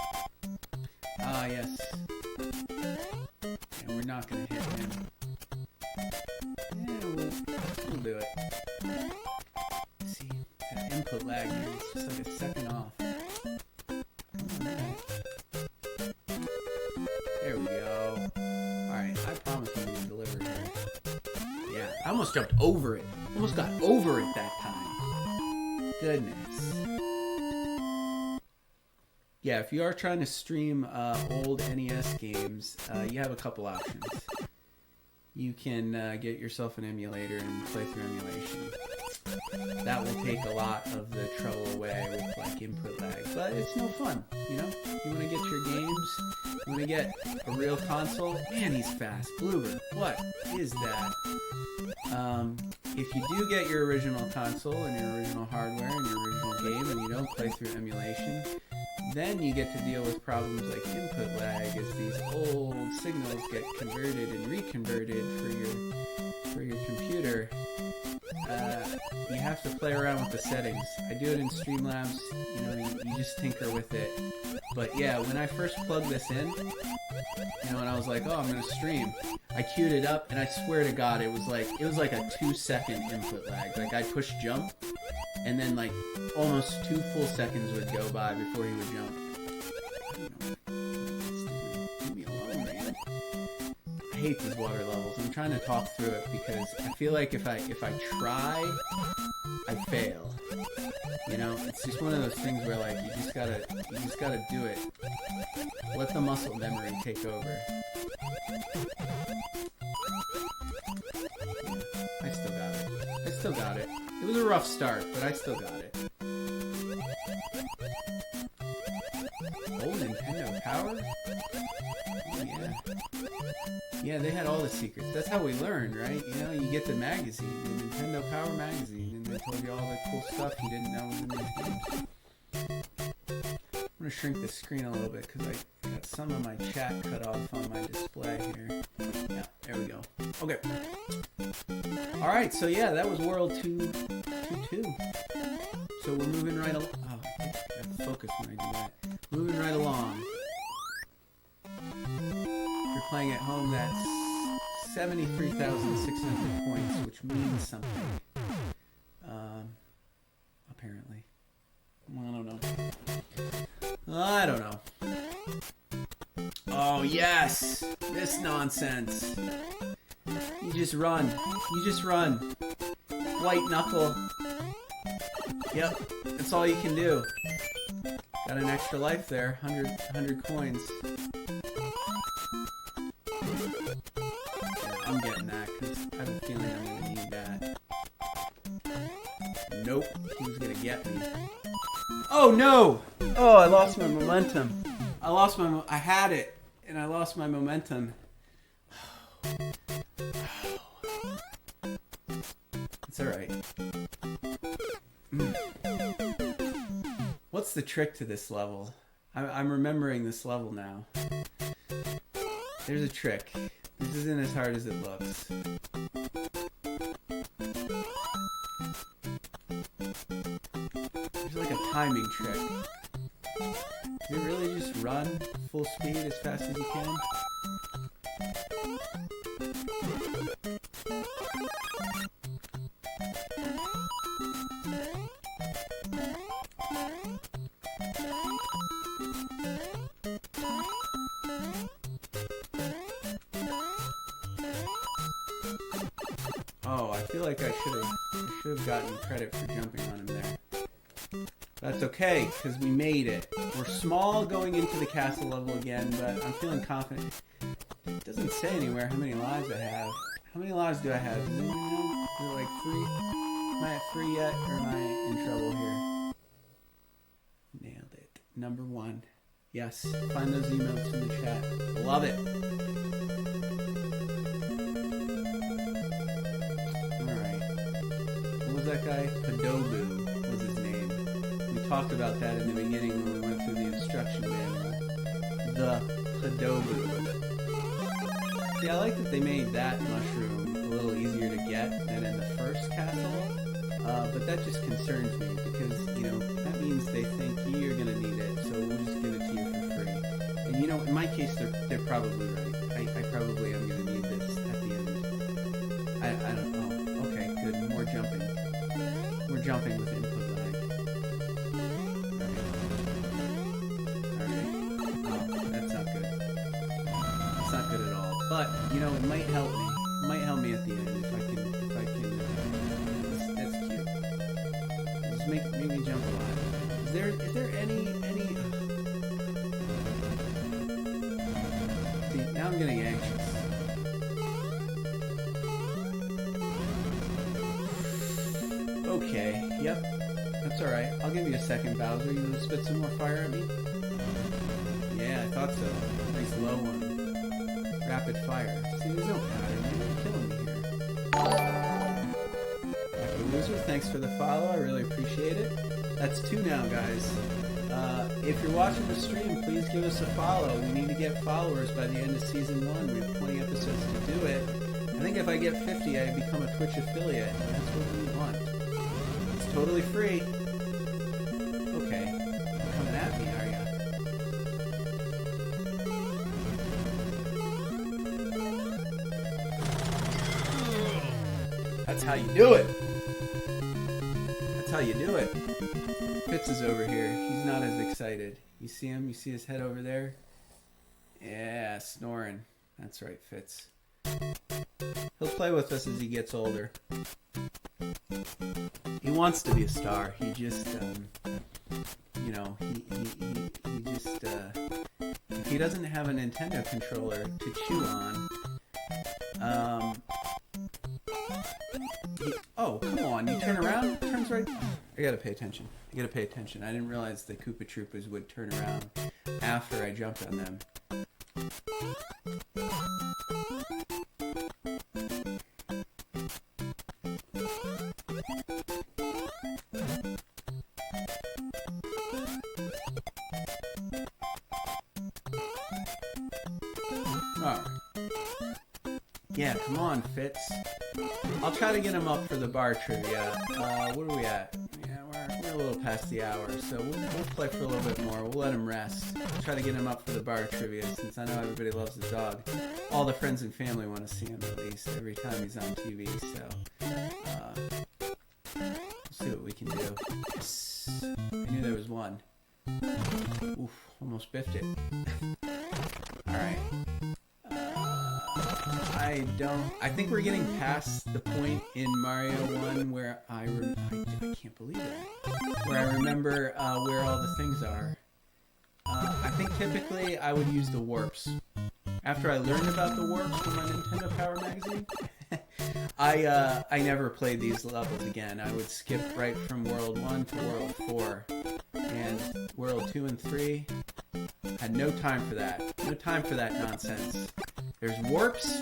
S1: Ah, yes. And we're not going to hit him. Yeah, we'll do it. See, that input lag here is just like a second off. Alright. There we go. Alright, I promise I'm going to deliver here. Yeah, I almost jumped over it. Almost got over it that time. Goodness. Yeah, if you are trying to stream old NES games, you have a couple options. You can get yourself an emulator and play through emulation. That will take a lot of the trouble away with like input lag, but it's no fun, you know? You want to get your games, you want to get a real console. Man, he's fast. Bloober, what is that? If you do get your original console and your original hardware and your original game and you don't play through emulation, then you get to deal with problems like input lag as these old signals get converted and reconverted for your computer. You have to play around with the settings. I do it in Streamlabs, you know, you just tinker with it. But yeah, when I first plugged this in, you know, and I was like, oh, I'm gonna stream, I queued it up, and I swear to God, it was like a 2-second input lag. Like I pushed jump, and then like almost 2 full seconds would go by before he would jump. Leave me alone, man. I hate these water levels. I'm trying to talk through it because I feel like if I try, I fail. You know, it's just one of those things where like you just gotta do it. Let the muscle memory take over. I still got it. I still got it. It was a rough start, but I still got it. Old Nintendo Power? Oh yeah. Yeah, they had all the secrets. That's how we learned, right? You know, you get the magazine, the Nintendo Power magazine, and they told you all the cool stuff you didn't know was in these games. I'm gonna shrink the screen a little bit because I got some of my chat cut off on my display here. Yeah, there we go. Okay. Alright, so yeah, that was World 2.2. So we're moving right along. Oh, I have to focus when I do that. Moving right along. If you're playing at home, that's 73,600 points, which means something. Apparently. I don't know. Oh, yes! This nonsense. You just run. You just run. White knuckle. Yep, that's all you can do. Got an extra life there. 100 coins. Yeah, I'm getting that because I have a feeling I'm going to need that. Nope, he was going to get me. Oh no! Oh, I lost my momentum. I had it, and I lost my momentum. It's alright. What's the trick to this level? I'm remembering this level now. There's a trick. This isn't as hard as it looks. There's like a timing trick. Does it really just run full speed as fast as you can? Oh, I feel like I should have gotten credit for jumping on him there. That's okay, because we made it. We're small going into the castle level again, but I'm feeling confident. It doesn't say anywhere how many lives I have. How many lives do I have? Is it like 3? Am I at 3 yet, or am I in trouble here? Nailed it. Number 1. Yes, find those emotes in the chat. Love it. Alright. What was that guy? Adobu was his name. We talked about that in the beginning when we went through the instruction manual. The Adobu. See, I like that they made that mushroom a little easier to get than in the first castle. But that just concerns me because, you know, that means they think you're going to need it, so we'll just give it to you for free. And you know in my case, they're probably right. I probably am going to need this at the end. I don't know. Okay, good. More jumping. We're jumping with input lag. Alright. Oh, that's not good. It's not good at all. But, you know, it might help me. It might help me at the end if I can, that's cute. Just make me jump a lot. Is there any, see, now I'm getting anxious. Okay, yep. That's alright. I'll give you a second, Bowser. You gonna spit some more fire at me? Yeah, I thought so. Nice low one. Rapid fire. See, there's no pattern. You're killing me here. Loser, thanks for the follow. I really appreciate it. That's 2 now, guys. If you're watching the stream, please give us a follow. We need to get followers by the end of Season 1. We have 20 episodes to do it. I think if I get 50, I become a Twitch affiliate. And that's what we want. It's totally free. Okay. You're coming at me, are ya? That's how you do it. That's how you do it. Fitz is over here. He's not as excited. You see him? You see his head over there? Yeah, snoring. That's right, Fitz. He'll play with us as he gets older. He wants to be a star. He just, you know, he just, if he doesn't have a Nintendo controller to chew on, oh, come on, you turn around? Turns right. I gotta pay attention. I didn't realize the Koopa Troopas would turn around after I jumped on them. Oh. Yeah, come on, Fitz. I'll try to get him up for the bar trivia. What are we at? Yeah, we're a little past the hour, so we'll play for a little bit more. We'll let him rest. I'll try to get him up for the bar trivia, since I know everybody loves the dog. All the friends and family want to see him, at least, every time he's on TV, so... we'll see what we can do. Yes. I knew there was one. Oof, almost biffed it. Alright. I think we're getting past the point in Mario 1 where I can't believe it. Where I remember where all the things are. I think typically I would use the warps. After I learned about the warps from my Nintendo Power magazine, I never played these levels again. I would skip right from World 1 to World 4. And World 2 and 3, had no time for that. No time for that nonsense. There's warps.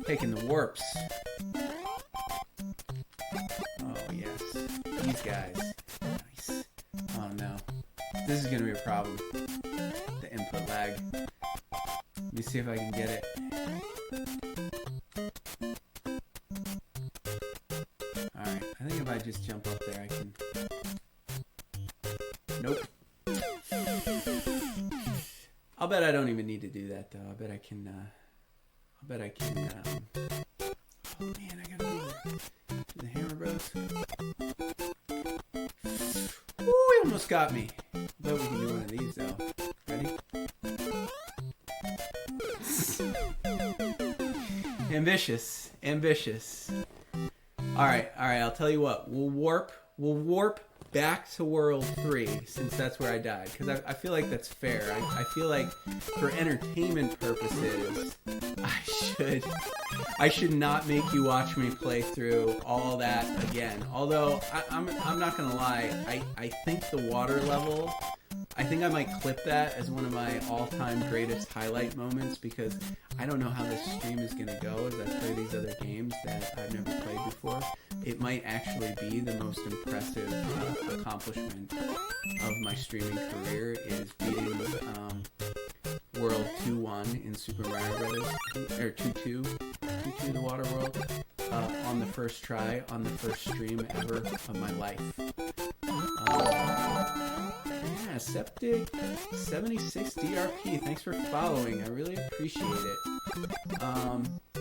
S1: Taking the warps. Oh, yes. These guys. Nice. Oh, no. This is going to be a problem. The input lag. Let me see if I can get it. Alright. I think if I just jump up there, I can... Nope. I'll bet I don't even need to do that, though. I bet I can, oh, man, I gotta do the Hammer Bros. Ooh, he almost got me. I bet we can do one of these, though. Ready? Ambitious. Ambitious. Alright, I'll tell you what. We'll warp back to World 3, since that's where I died, because I feel like that's fair. I feel like for entertainment purposes, I should not make you watch me play through all that again. Although I'm not gonna lie, I think the water level, I think I might clip that as one of my all-time greatest highlight moments, because I don't know how this stream is gonna go as I play these other games that I've never played before. It might actually be the most impressive accomplishment of my streaming career, is beating World 2-1 in Super Mario Brothers, or 2-2 the Water World, on the first try, on the first stream ever of my life. Yeah, Yeah, Septic 76 DRP. Thanks for following. I really appreciate it.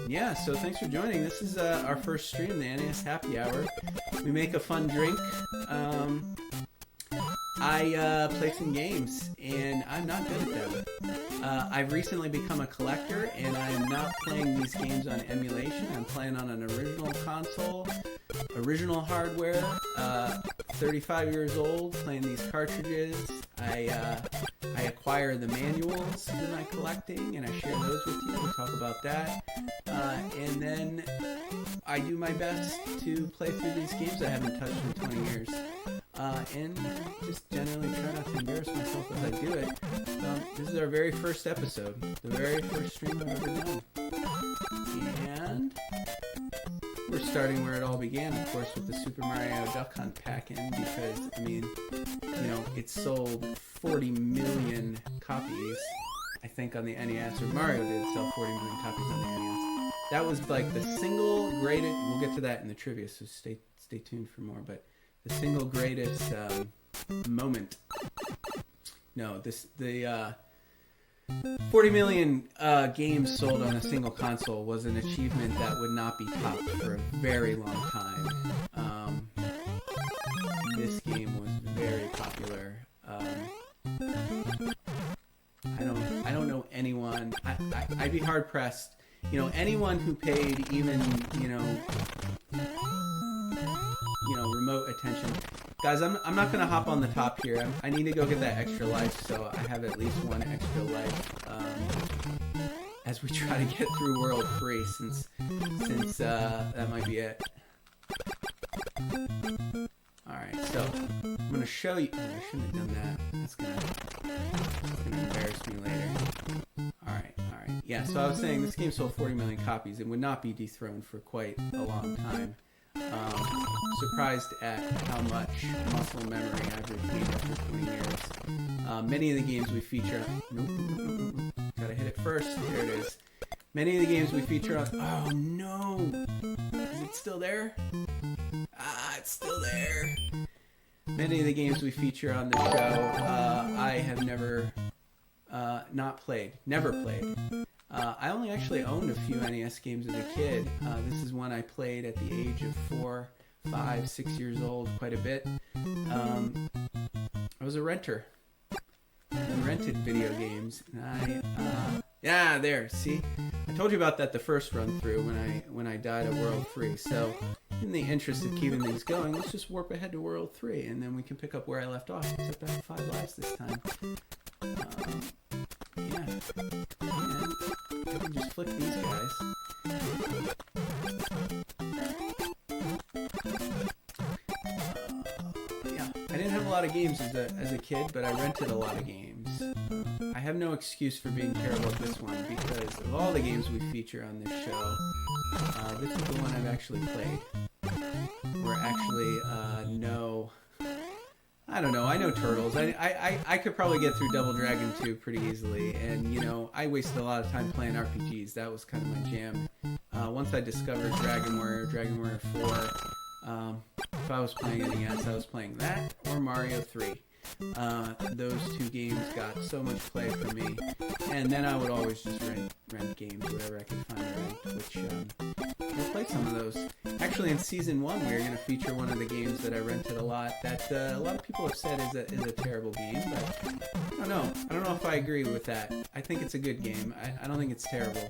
S1: Yeah, so thanks for joining. This is our first stream, the NES Happy Hour. We make a fun drink. I play some games, and I'm not good at them. I've recently become a collector, and I'm not playing these games on emulation. I'm playing on an original console, original hardware, 35 years old, playing these cartridges. I acquire the manuals in my collecting, and I share those with you. We talk about that. And then I do my best to play through these games I haven't touched in 20 years. And just generally try not to embarrass myself as I do it. This is our very first episode, the very first stream I've ever done. And we're starting where it all began, of course, with the Super Mario Duck Hunt pack-in, because, I mean, you know, it sold 40 million copies, I think, on the NES, or Mario did sell 40 million copies on the NES. That was like the single greatest, we'll get to that in the trivia, so stay tuned for more, but the single greatest moment. No, the 40 million games sold on a single console was an achievement that would not be topped for a very long time. This game was very popular. I don't know anyone. I'd be hard pressed. You know, anyone who paid even remote attention. Guys, I'm not gonna hop on the top here. I need to go get that extra life, so I have at least one extra life as we try to get through World 3, since that might be it. Alright, so I'm gonna show you. Oh, I shouldn't have done that. That's gonna embarrass me later. Alright. Yeah, so I was saying this game sold 40 million copies and would not be dethroned for quite a long time. Surprised at how much muscle memory I've retained after 20 years. Many of the games we feature... Nope. Gotta hit it first. There it is. Many of the games we feature on... Oh, no! Is it still there? Ah, it's still there! Many of the games we feature on the show, I have never played. I only actually owned a few NES games as a kid. This is one I played at the age of 4, 5, 6 years old, quite a bit. I was a renter. I rented video games, and yeah, there. See, I told you about that the first run through when I died at World 3. So, in the interest of keeping things going, let's just warp ahead to World 3, and then we can pick up where I left off. Except I have 5 lives this time. Yeah. And I can just flick these guys. Yeah. I didn't have a lot of games as a kid, but I rented a lot of games. I have no excuse for being terrible at this one, because of all the games we feature on this show, this is the one I've actually played. Where actually, I don't know. I know Turtles. I could probably get through Double Dragon 2 pretty easily. And, I wasted a lot of time playing RPGs. That was kind of my jam. Once I discovered Dragon Warrior 4, if I was playing NES, I was playing that or Mario 3. Those two games got so much play for me. And then I would always just rent games, whatever I could find to rent, which I played some of those. Actually, in Season 1, we were going to feature one of the games that I rented a lot that a lot of people have said is a terrible game, but I don't know. I don't know if I agree with that. I think it's a good game. I don't think it's terrible.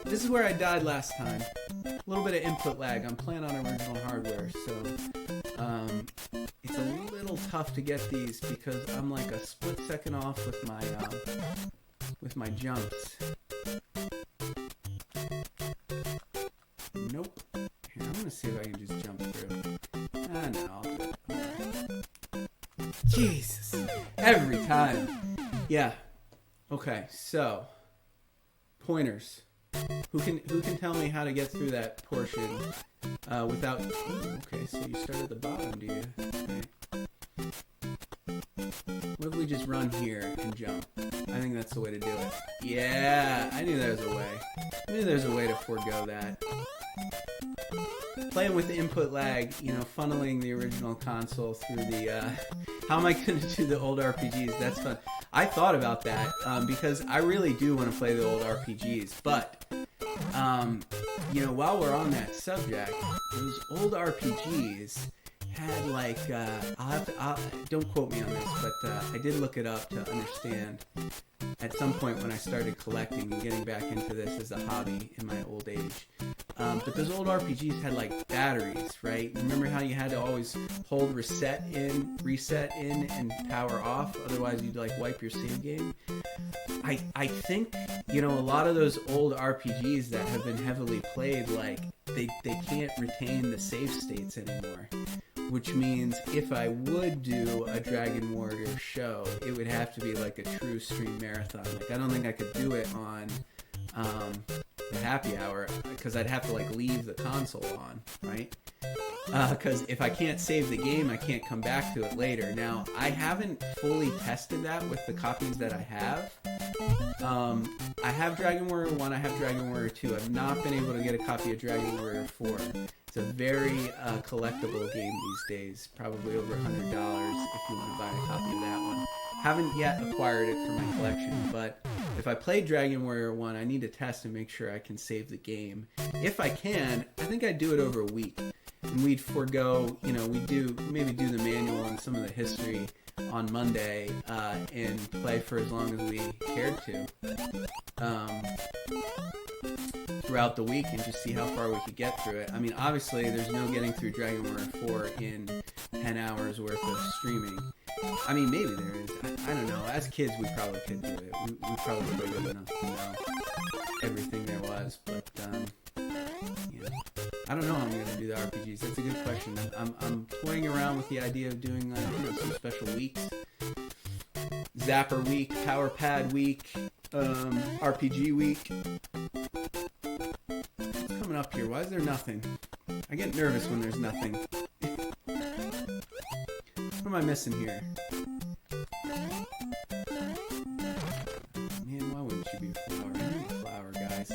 S1: This is where I died last time. A little bit of input lag. I'm playing on original hardware, so it's a little tough to get these because I'm like a split second off with my jumps. Nope. Here, I'm gonna see if I can just jump through. No, I'll do it. Jesus. Every time. Yeah. Okay, so pointers. Who can tell me how to get through that portion without... Okay, so you start at the bottom, do you? Okay. What if we just run here and jump? I think that's the way to do it. Yeah, I knew there was a way. I knew there was a way to forego that. playing with the input lag, funneling the original console through the, how am I going to do the old RPGs? That's fun. I thought about that, because I really do want to play the old RPGs, but, while we're on that subject, those old RPGs had like, don't quote me on this, but I did look it up to understand at some point when I started collecting and getting back into this as a hobby in my old age. But those old RPGs had like batteries, right? Remember how you had to always hold reset in, and power off, otherwise you'd like wipe your save game? I think, a lot of those old RPGs that have been heavily played, like, they can't retain the save states anymore. Which means if I would do a Dragon Warrior show, it would have to be like a true stream marathon. Like, I don't think I could do it on the Happy Hour, because I'd have to like leave the console on, right? Because if I can't save the game, I can't come back to it later. Now, I haven't fully tested that with the copies that I have. I have Dragon Warrior 1, I have Dragon Warrior 2. I've not been able to get a copy of Dragon Warrior 4. It's a very collectible game these days, probably over $100 if you want to buy a copy of that one. Haven't yet acquired it for my collection, but if I played Dragon Warrior 1, I need to test and make sure I can save the game. If I can, I think I'd do it over a week. And we'd forego, we'd maybe do the manual and some of the history on Monday, and play for as long as we cared to throughout the week, and just see how far we could get through it. I mean, obviously, there's no getting through Dragon Warrior 4 in 10 hours worth of streaming. I mean, maybe there is. I don't know. As kids, we probably could do it. We probably were good enough to know everything there was, but I don't know how I'm going to do the RPGs. That's a good question. I'm toying around with the idea of doing some special weeks. Zapper week, Power Pad week, RPG week. What's coming up here? Why is there nothing? I get nervous when there's nothing. What am I missing here? Man, why wouldn't you be a flower? I need a flower, guys.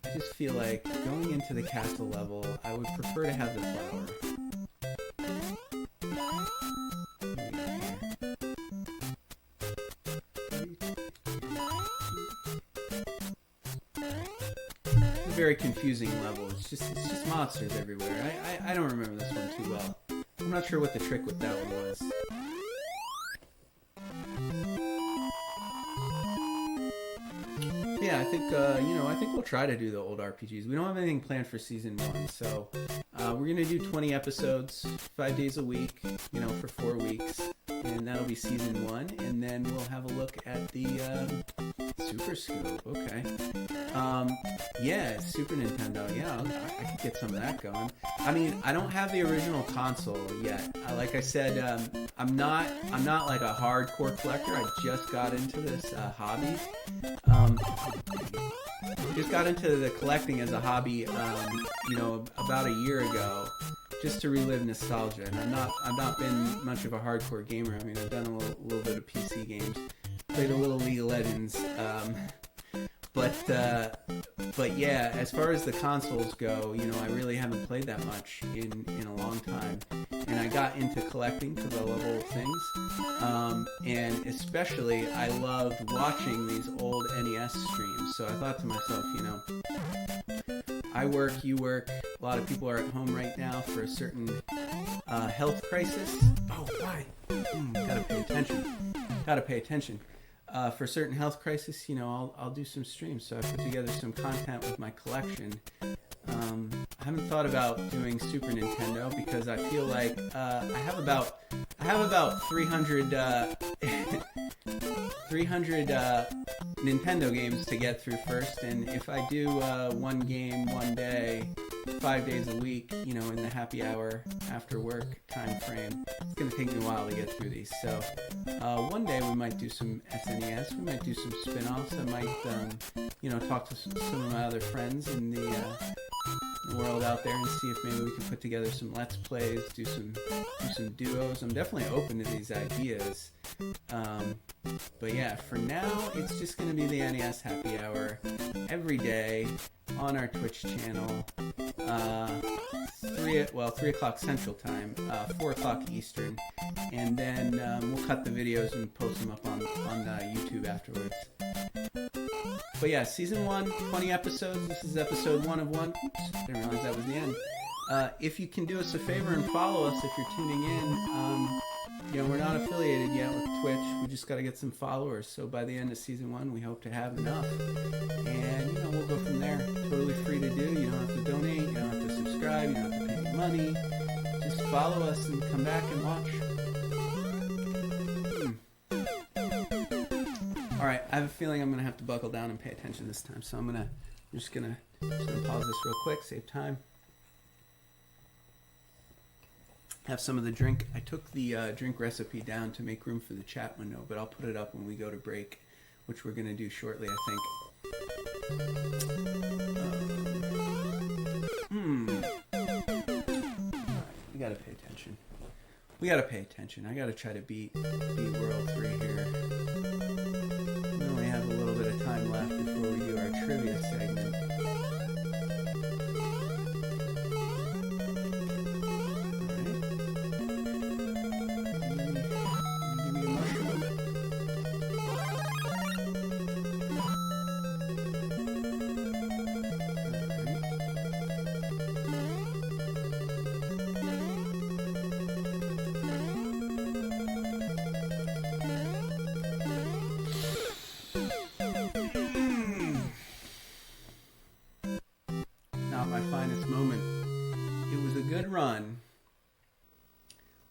S1: I just feel like going into the castle level, I would prefer to have the flower. It's a very confusing level. It's just monsters everywhere. I don't remember this one too well. I'm not sure what the trick with that one was. Yeah, I think we'll try to do the old RPGs. We don't have anything planned for season 1, so we're gonna do 20 episodes, 5 days a week, for 4 weeks, and that'll be season 1. And then we'll have a look at the Super Scoop. Okay. Yeah, Super Nintendo. Yeah, I could get some of that going. I mean, I don't have the original console yet. Like I said, I'm not like a hardcore collector. I just got into this hobby. Just got into the collecting as a hobby, about a year ago, just to relive nostalgia. And I've not been much of a hardcore gamer. I mean, I've done a little bit of PC games, played a little League of Legends, but yeah, as far as the consoles go, I really haven't played that much in a long time. And I got into collecting because I love old things. And especially, I loved watching these old NES streams. So I thought to myself, I work, you work. A lot of people are at home right now for a certain health crisis. Oh, why? Gotta pay attention. For a certain health crisis, I'll do some streams. So I put together some content with my collection. I haven't thought about doing Super Nintendo because I feel like I have about 300 Nintendo games to get through first, and if I do one game one day, 5 days a week, in the happy hour after work time frame, it's going to take me a while to get through these. So one day we might do some SNES, we might do some spin-offs. I might, talk to some of my other friends in the world out there and see if maybe we can put together some Let's Plays, do some duos. I'm definitely open to these ideas. But yeah, for now, it's just going to be the NES Happy Hour every day on our Twitch channel. 3 o'clock Central Time, 4 o'clock Eastern, and then we'll cut the videos and post them up on YouTube afterwards. But yeah, season 1, 20 episodes. This is episode 1 of 1. Oops, didn't realize that was the end. If you can do us a favor and follow us if you're tuning in, we're not affiliated yet with Twitch. We just got to get some followers. So by the end of season 1, we hope to have enough. And, we'll go from there. Totally free to do. You don't have to donate. You don't have to subscribe. You don't have to pay any money. Just follow us and come back and watch. All right. I have a feeling I'm going to have to buckle down and pay attention this time. So I'm just going to pause this real quick, save time. Have some of the drink. I took the drink recipe down to make room for the chat window, but I'll put it up when we go to break, which we're going to do shortly, I think. We got to pay attention. We got to pay attention. I got to try to beat World 3 here. We only have a little bit of time left before we do our trivia segment.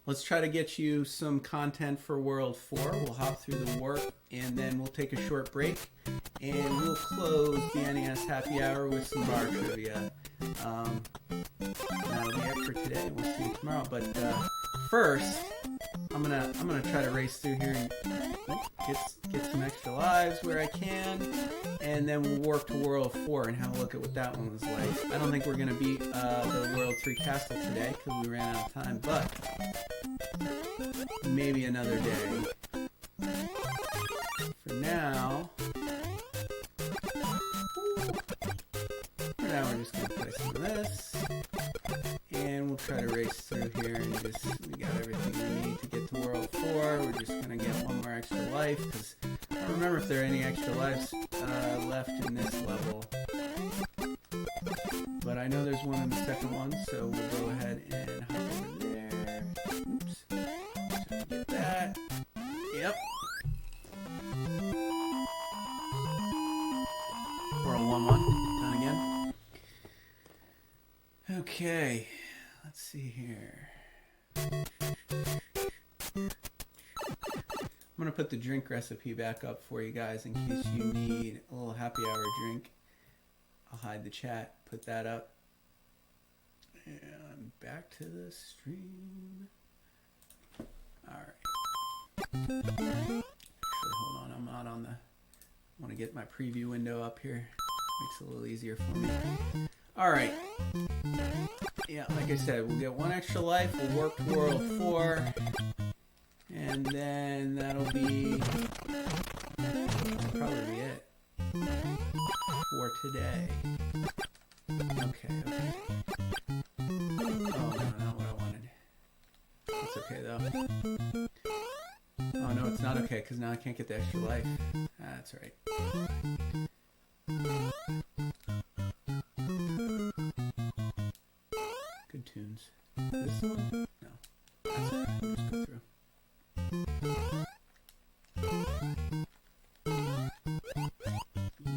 S1: Let's try to get you some content for World 4. We'll hop through the warp, and then we'll take a short break, and we'll close the NES Happy Hour with some bar trivia. That'll be it for today. We'll see you tomorrow. But first, I'm gonna try to race through here and get some extra lives where I can, and then we'll work to World 4 and have a look at what that one was like. I don't think we're gonna beat the World 3 Castle today because we ran out of time, but maybe another day. For now, we're just gonna play some of this, and we'll try to race through here and we got everything we need to get to World 4. We're just gonna get one more extra life because I don't remember if there are any extra lives left in this level, but I know there's one in the second one, so we'll go ahead and hop over there. Oops. Get that. Yep. World 1-1. Done again. Okay. Let's see here. I'm going to put the drink recipe back up for you guys in case you need a little happy hour drink. I'll hide the chat, put that up. And back to the stream. Alright. Actually, hold on. I'm not on the... I want to get my preview window up here. Makes it a little easier for me. Alright. Yeah, like I said, we'll get one extra life. We'll work to World 4. And then that'll probably be it for today. Okay. Oh, no, not what I wanted. That's okay, though. Oh, no, it's not okay, because now I can't get the extra life. That's right. Good tunes. This one? No. That's okay. We'll just go through.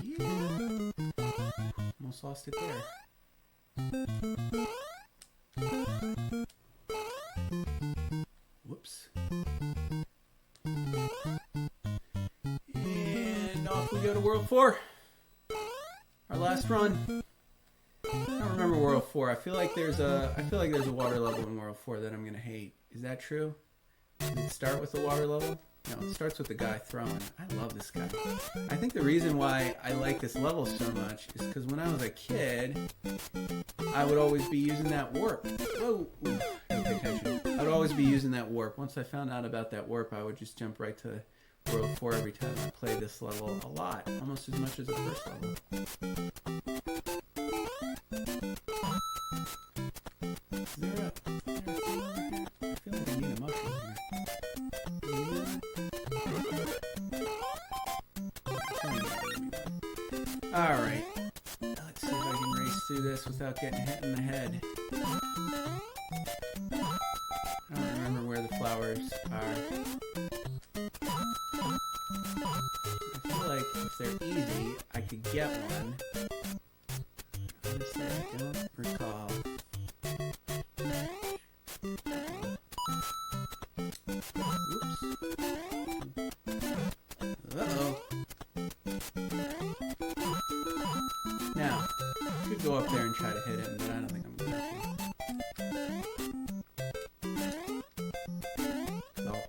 S1: Yeah. Almost lost it there. Whoops. And off we go to World 4. Our last run. I don't remember World 4. I feel like there's a water level in World 4 that I'm gonna hate. Is that true? Does it start with the water level? No, it starts with the guy throwing. I love this guy. I think the reason why I like this level so much is because when I was a kid, I would always be using that warp. Whoa! Ooh, gotta pay attention. I would always be using that warp. Once I found out about that warp, I would just jump right to World 4 every time I played this level a lot. Almost as much as the first level. Is there a thing over here? I feel like I need a mushroom here. Alright. Let's see if I can race through this without getting hit in the head. I don't remember where the flowers are. I feel like if they're easy, I could get one. Honestly, I don't recall. Whoops. Uh-oh. Now, I could go up there and try to hit him, but I don't think I'm going to.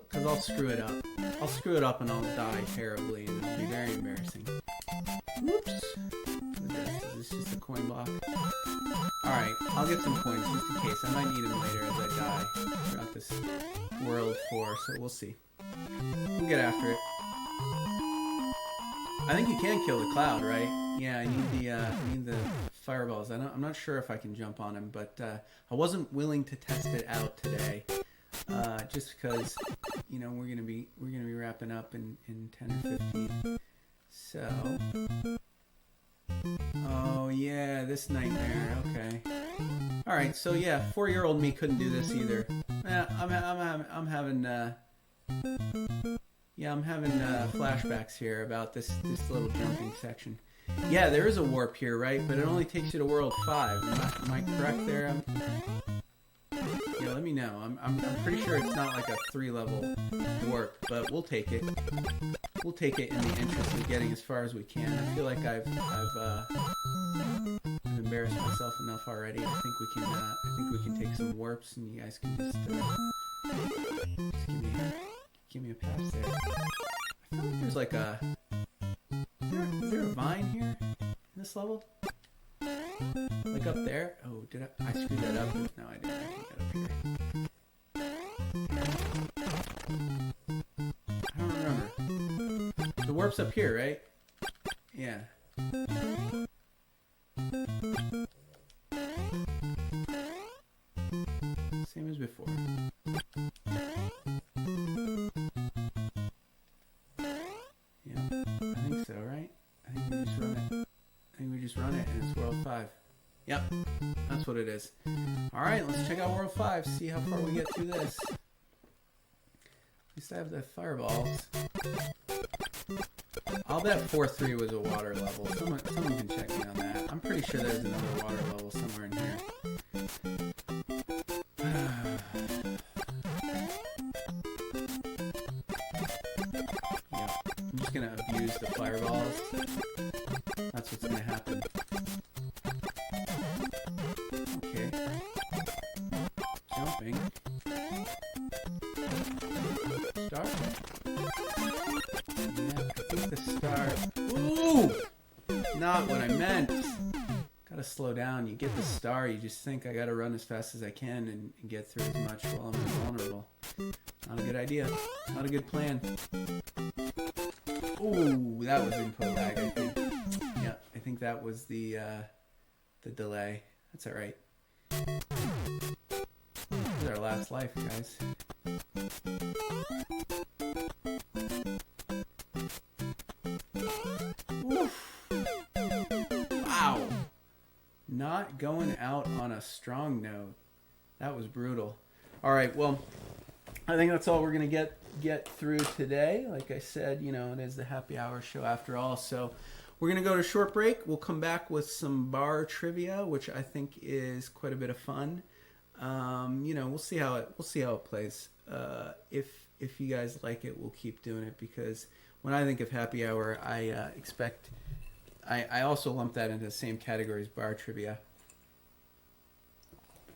S1: Because I'll screw it up. I'll screw it up and I'll die terribly, and it'll be very embarrassing. Whoops. Is this just a coin block? Alright, I'll get some coins just in case. I might need them later as I die throughout this world 4, so we'll see. We'll get after it. I think you can kill the cloud, right? Yeah, I need the fireballs. I'm not sure if I can jump on him, but I wasn't willing to test it out today, just because, you know, we're gonna be wrapping up in 10 or 15. So, oh yeah, this nightmare. Okay. All right. So yeah, 4-year-old me couldn't do this either. I'm having flashbacks here about this little jumping section. Yeah, there is a warp here, right? But it only takes you to World 5. Am I correct there? Yeah, let me know. I'm pretty sure it's not like a 3-level warp, but we'll take it. We'll take it in the interest of getting as far as we can. I feel like I've embarrassed myself enough already. I think we can take some warps, and you guys can just give me a pass there. I feel like there's like a... Is there a vine here in this level? Like up there? Oh, did I screwed that up? No, I didn't. I can get up here. I don't remember. The warp's up here, right? Yeah. Same as before. Yeah, I think so, right? I think we just run it and it's World 5. Yep, that's what it is. Alright, let's check out World 5, see how far we get through this. At least I have the fireballs. I'll bet 4-3 was a water level. Someone can check me on that. I'm pretty sure there's another water level somewhere in here. Yep. I'm just gonna abuse the fireballs. That's what's gonna happen. Okay. Jumping. Star? Yeah, I think the star... Ooh! Not what I meant. Gotta slow down. You get the star, you just think I gotta run as fast as I can and get through as much while I'm invulnerable. Not a good idea. Not a good plan. Ooh, that was input lag, I think. Yeah, I think that was the delay. That's alright. This is our last life, guys. Oof. Wow. Not going out on a strong note. That was brutal. Alright, well, I think that's all we're going to get through today. Like I said, you know, it is the happy hour show after all. So we're going to go to a short break. We'll come back with some bar trivia, which I think is quite a bit of fun. You know, we'll see how it plays. If you guys like it, we'll keep doing it, because when I think of happy hour, I also lump that into the same category as bar trivia.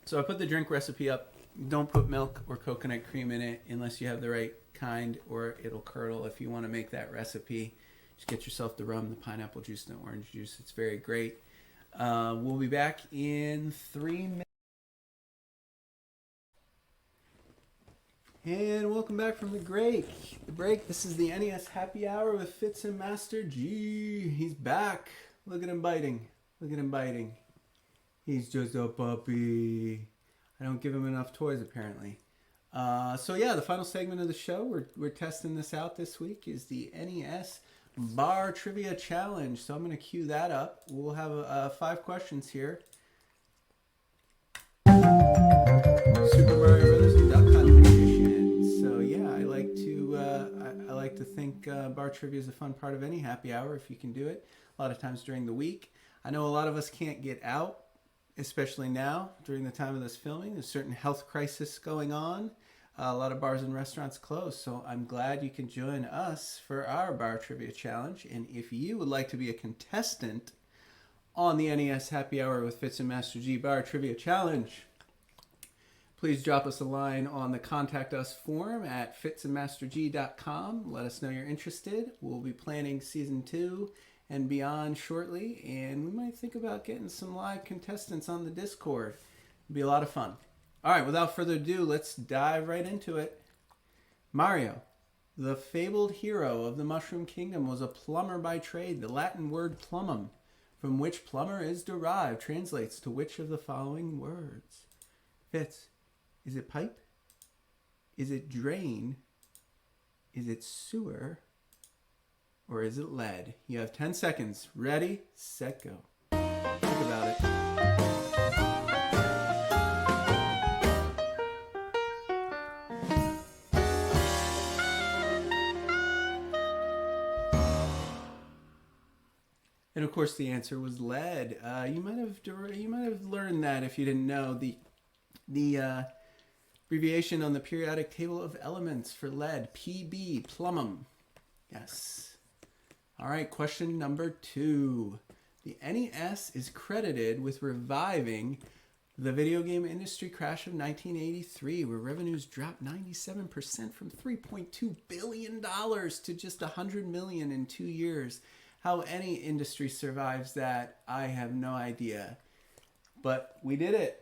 S1: So I put the drink recipe up. Don't put milk or coconut cream in it unless you have the right kind, or it'll curdle. If you want to make that recipe, just get yourself the rum, the pineapple juice, and the orange juice. It's very great. We'll be back in 3 minutes. And welcome back from the break. This is the NES Happy Hour with Fitz and Master G. He's back. Look at him biting. Look at him biting. He's just a puppy. I don't give him enough toys, apparently. So yeah, the final segment of the show, we're testing this out this week, is the NES Bar Trivia Challenge. So I'm going to cue that up. We'll have 5 questions here. Super Mario Brothers and Duck Hunt edition. So yeah, I like to think bar trivia is a fun part of any happy hour if you can do it. A lot of times during the week. I know a lot of us can't get out, especially now during the time of this filming. There's a certain health crisis going on. A lot of bars and restaurants closed, so I'm glad you can join us for our bar trivia challenge. And if you would like to be a contestant on the NES Happy Hour with Fitz and Master G bar trivia challenge, please drop us a line on the Contact Us form at fitzandmasterg.com. Let us know you're interested. We'll be planning Season 2 and beyond shortly, and we might think about getting some live contestants on the Discord. It'll be a lot of fun. All right, without further ado, let's dive right into it. Mario, the fabled hero of the Mushroom Kingdom, was a plumber by trade. The Latin word plumbum, from which plumber is derived, translates to which of the following words? Fitz, is it pipe? Is it drain? Is it sewer? Or is it lead? You have 10 seconds. Ready, set, go. Think about it. And of course, the answer was lead. You might have learned that if you didn't know. The abbreviation on the periodic table of elements for lead, PB, plumbum. Yes. All right, question number 2. The NES is credited with reviving the video game industry crash of 1983, where revenues dropped 97% from $3.2 billion to just $100 million in 2 years. How any industry survives that, I have no idea. But we did it.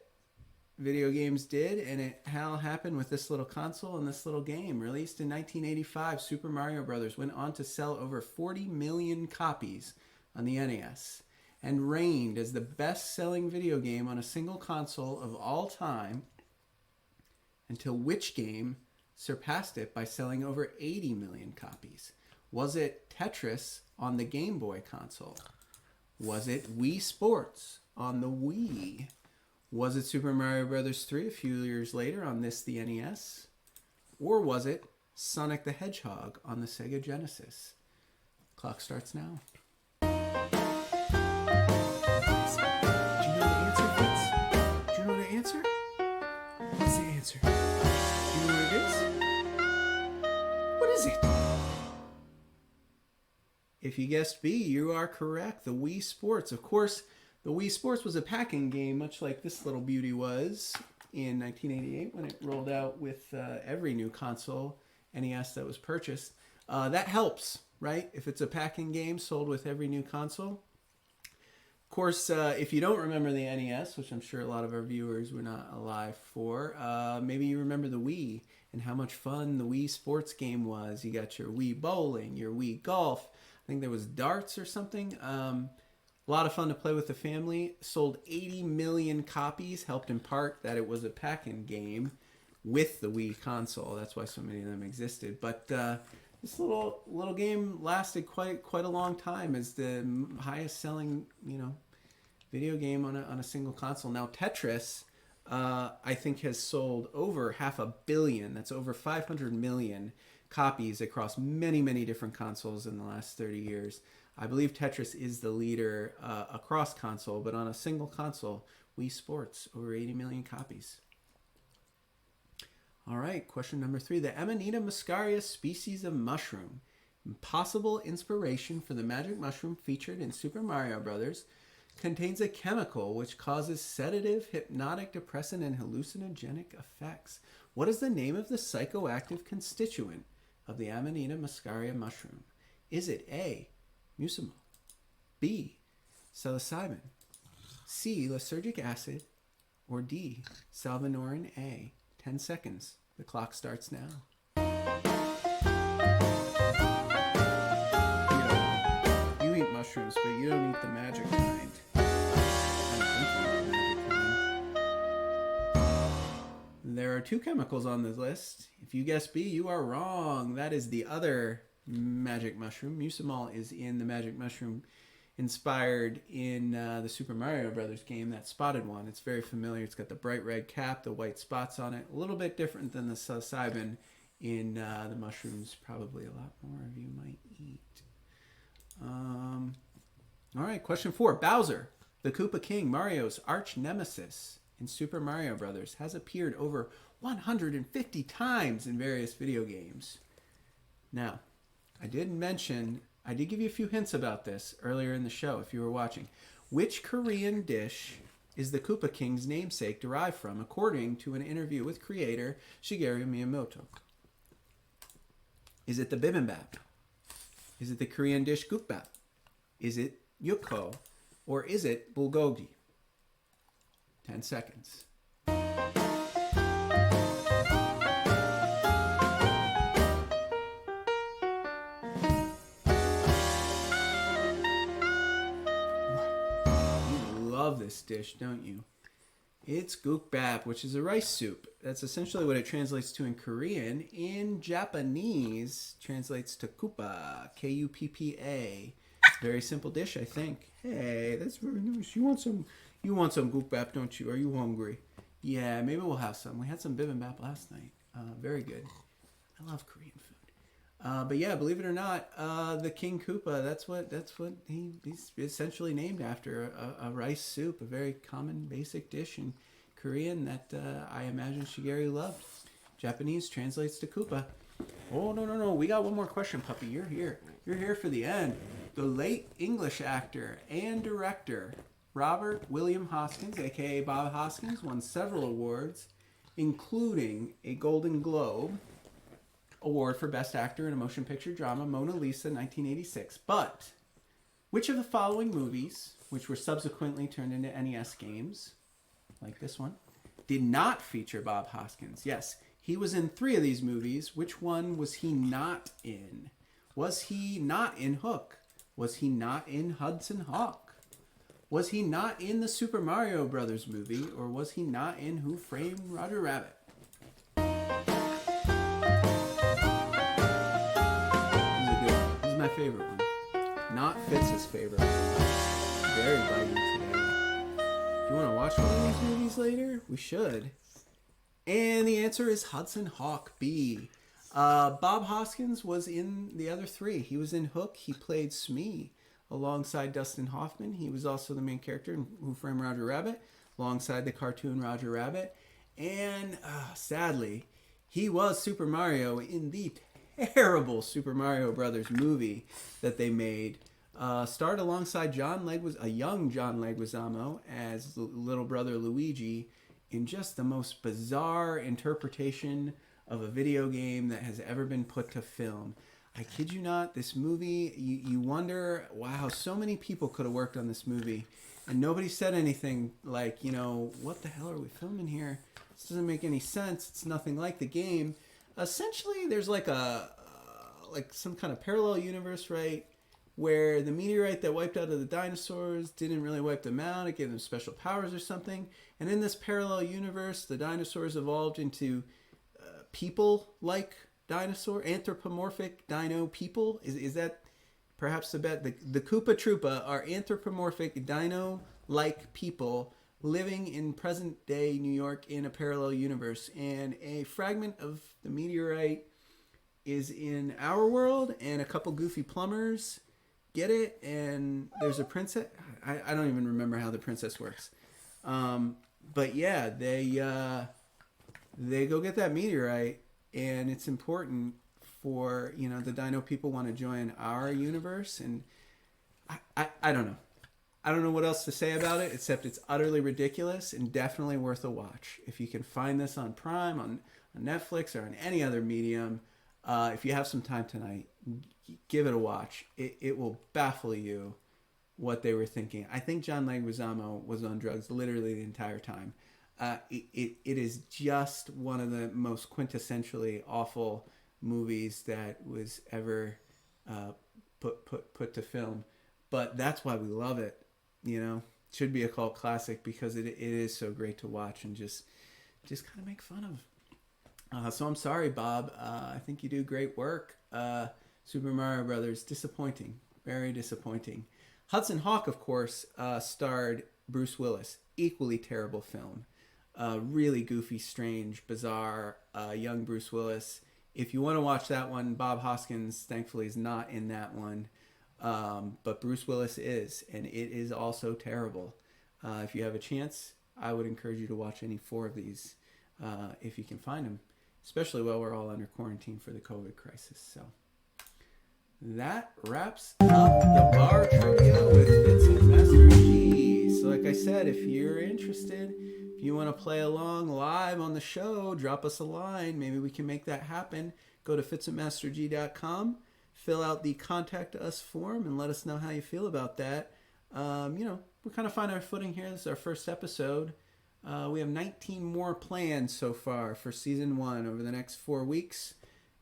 S1: Video games did, and it all happened with this little console and this little game. Released in 1985, Super Mario Bros. Went on to sell over 40 million copies on the NES and reigned as the best-selling video game on a single console of all time, until which game surpassed it by selling over 80 million copies? Was it Tetris on the Game Boy console? Was it Wii Sports on the Wii? Was it Super Mario Bros. 3 a few years later on the NES? Or was it Sonic the Hedgehog on the Sega Genesis? Clock starts now. Do you know the answer, Fitz? Do you know the answer? What's the answer? Do you know what it is? What is it? If you guessed B, you are correct. The Wii Sports. Of course, the Wii Sports was a packing game, much like this little beauty was in 1988 when it rolled out with every new console NES that was purchased. That helps, right? If it's a packing game sold with every new console. Of course, if you don't remember the NES, which I'm sure a lot of our viewers were not alive for, maybe you remember the Wii and how much fun the Wii Sports game was. You got your Wii Bowling, your Wii Golf. I think there was darts or something. A lot of fun to play with the family. Sold 80 million copies. Helped in part that it was a pack-in game with the Wii console. That's why so many of them existed. But this little game lasted quite a long time as the highest-selling video game on a single console. Now Tetris, I think, has sold over 500 million. That's over 500 million copies across many different consoles in the last 30 years. I believe Tetris is the leader across console, but on a single console, Wii Sports, over 80 million copies. All right, question number 3. The Amanita muscaria species of mushroom, possible inspiration for the magic mushroom featured in Super Mario Bros., contains a chemical which causes sedative, hypnotic, depressant, and hallucinogenic effects. What is the name of the psychoactive constituent of the Amanita muscaria mushroom? Is it A, mucimol, B, psilocybin, C, lysergic acid, or D, salvinorin A? 10 seconds. The clock starts now. You eat mushrooms, but you don't eat the magic kind. I don't think you eat the magic 2 chemicals on the list. If you guess B, you are wrong. That is the other magic mushroom. Mucimol is in the magic mushroom inspired in the Super Mario Brothers game, that spotted one. It's very familiar. It's got the bright red cap, the white spots on it. A little bit different than the psilocybin in the mushrooms. Probably a lot more of you might eat. All right, question 4. Bowser, the Koopa King, Mario's arch nemesis in Super Mario Brothers, has appeared over 150 times in various video games. Now, I did give you a few hints about this earlier in the show if you were watching. Which Korean dish is the Koopa King's namesake derived from, according to an interview with creator Shigeru Miyamoto? Is it the bibimbap? Is it the Korean dish gukbap? Is it yukko? Or is it bulgogi? 10 seconds. Love this dish, don't you? It's gukbap, which is a rice soup. That's essentially what it translates to in Korean. In Japanese, translates to kupa, K-U-P-P-A. Very simple dish, I think. Hey, that's very nice. You want some gukbap, don't you? Are you hungry? Yeah, maybe we'll have some. We had some bibimbap last night. Very good. I love Korean food. But yeah, believe it or not, the King Koopa, that's what he's essentially named after, a rice soup, a very common basic dish in Korean that I imagine Shigeru loved. Japanese translates to Koopa. Oh, no. We got one more question, puppy. You're here. You're here for the end. The late English actor and director Robert William Hoskins, a.k.a. Bob Hoskins, won several awards, including a Golden Globe Award for Best Actor in a Motion Picture Drama, Mona Lisa, 1986. But which of the following movies, which were subsequently turned into NES games, like this one, did not feature Bob Hoskins? Yes, he was in 3 of these movies. Which one was he not in? Was he not in Hook? Was he not in Hudson Hawk? Was he not in the Super Mario Brothers movie? Or was he not in Who Framed Roger Rabbit? This is my favorite one. Not Fitz's favorite one. Very biting today. Do you want to watch one of these movies later? We should. And the answer is Hudson Hawk B. Bob Hoskins was in the other 3. He was in Hook. He played Smee alongside Dustin Hoffman. He was also the main character in Who Framed Roger Rabbit, alongside the cartoon Roger Rabbit. And sadly, he was Super Mario in the terrible Super Mario Brothers movie that they made. Starred alongside a young John Leguizamo as little brother Luigi in just the most bizarre interpretation of a video game that has ever been put to film. I kid you not, this movie, you wonder, wow, so many people could have worked on this movie, and nobody said anything like, what the hell are we filming here? This doesn't make any sense. It's nothing like the game. Essentially, there's like some kind of parallel universe, right, where the meteorite that wiped out of the dinosaurs didn't really wipe them out. It gave them special powers or something. And in this parallel universe, the dinosaurs evolved into people-like anthropomorphic dino people. Is that perhaps the bet? The Koopa Troopa are anthropomorphic dino-like people living in present-day New York in a parallel universe. And a fragment of the meteorite is in our world, and a couple goofy plumbers get it, and there's a princess. I don't even remember how the princess works. But yeah, they go get that meteorite, and it's important for, the dino people want to join our universe. And I don't know. I don't know what else to say about it, except it's utterly ridiculous and definitely worth a watch. If you can find this on Prime, on Netflix, or on any other medium, if you have some time tonight, give it a watch. It will baffle you what they were thinking. I think John Leguizamo was on drugs literally the entire time. It is just one of the most quintessentially awful movies that was ever put to film. But that's why we love it. It should be a cult classic because it is so great to watch and just kind of make fun of. So I'm sorry, Bob. I think you do great work. Super Mario Brothers, disappointing, very disappointing. Hudson Hawk, of course, starred Bruce Willis. Equally terrible film. Really goofy, strange, bizarre, young Bruce Willis. If you want to watch that one, Bob Hoskins, thankfully, is not in that one. But Bruce Willis is, and it is also terrible. If you have a chance, I would encourage you to watch any four of these if you can find them, especially while we're all under quarantine for the COVID crisis. So that wraps up the bar trivia with Fitz and Master G. So like I said, if you're interested, if you want to play along live on the show, drop us a line. Maybe we can make that happen. Go to fitsandmasterg.com, fill out the contact us form, and let us know how you feel about that. We're kind of finding our footing here. This is our first episode. We have 19 more planned so far for season 1 over the next 4 weeks.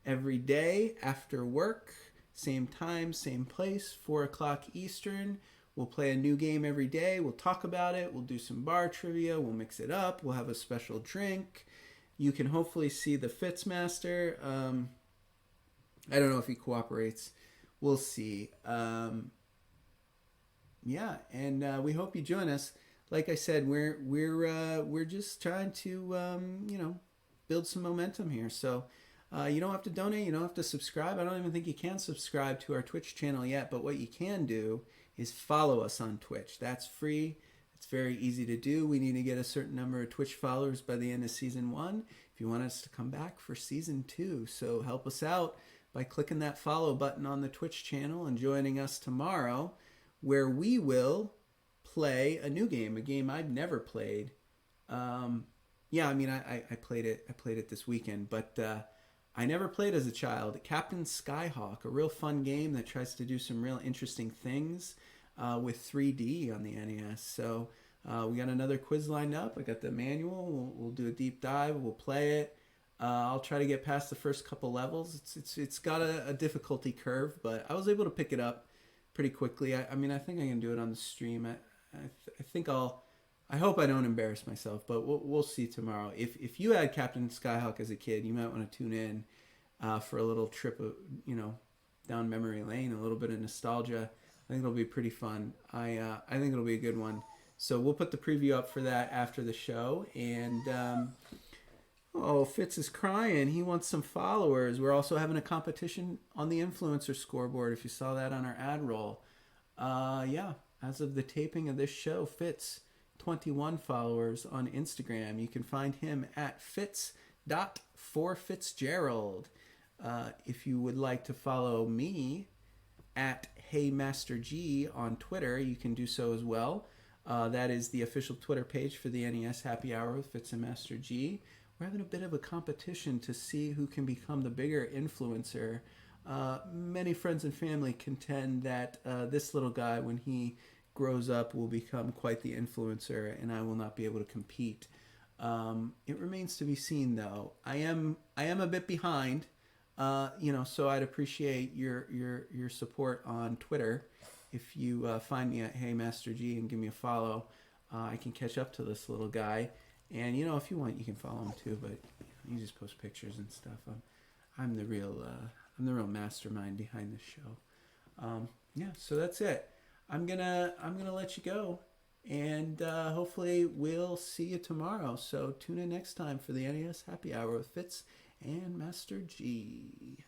S1: Every day after work, same time, same place, 4 o'clock Eastern. We'll play a new game every day. We'll talk about it. We'll do some bar trivia. We'll mix it up. We'll have a special drink. You can hopefully see the Fitz Master. I don't know if he cooperates. We'll see. We hope you join us. Like I said, we're just trying to build some momentum here. So you don't have to donate, you don't have to subscribe. I don't even think you can subscribe to our Twitch channel yet, but what you can do is follow us on Twitch. That's free. It's very easy to do. We need to get a certain number of Twitch followers by the end of season 1 if you want us to come back for season 2. So help us out by clicking that follow button on the Twitch channel and joining us tomorrow, where we will play a new game, a game I've never played. I played it this weekend, but I never played as a child. Captain Skyhawk, a real fun game that tries to do some real interesting things with 3D on the NES. So we got another quiz lined up. I got the manual. We'll do a deep dive. We'll play it. I'll try to get past the first couple levels. It's got a difficulty curve, but I was able to pick it up pretty quickly. I think I can do it on the stream. I hope I don't embarrass myself, but we'll see tomorrow. If you had Captain Skyhawk as a kid, you might want to tune in for a little trip, down memory lane, a little bit of nostalgia. I think it'll be pretty fun. I think it'll be a good one. So we'll put the preview up for that after the show. And Fitz is crying. He wants some followers. We're also having a competition on the influencer scoreboard. If you saw that on our ad roll, as of the taping of this show, Fitz 21 followers on Instagram. You can find him at fitz.forfitzgerald. If you would like to follow me at Hey Master G on Twitter, you can do so as well. That is the official Twitter page for the NES Happy Hour with Fitz and Master G. We're having a bit of a competition to see who can become the bigger influencer. Many friends and family contend that this little guy, when he grows up, will become quite the influencer, and I will not be able to compete. It remains to be seen, though. I am a bit behind, so I'd appreciate your support on Twitter. If you find me at Hey Master G and give me a follow, I can catch up to this little guy. And if you want, you can follow him too. But you just post pictures and stuff. I'm the real mastermind behind this show. So that's it. I'm gonna let you go, and hopefully we'll see you tomorrow. So tune in next time for the NES Happy Hour with Fitz and Master G.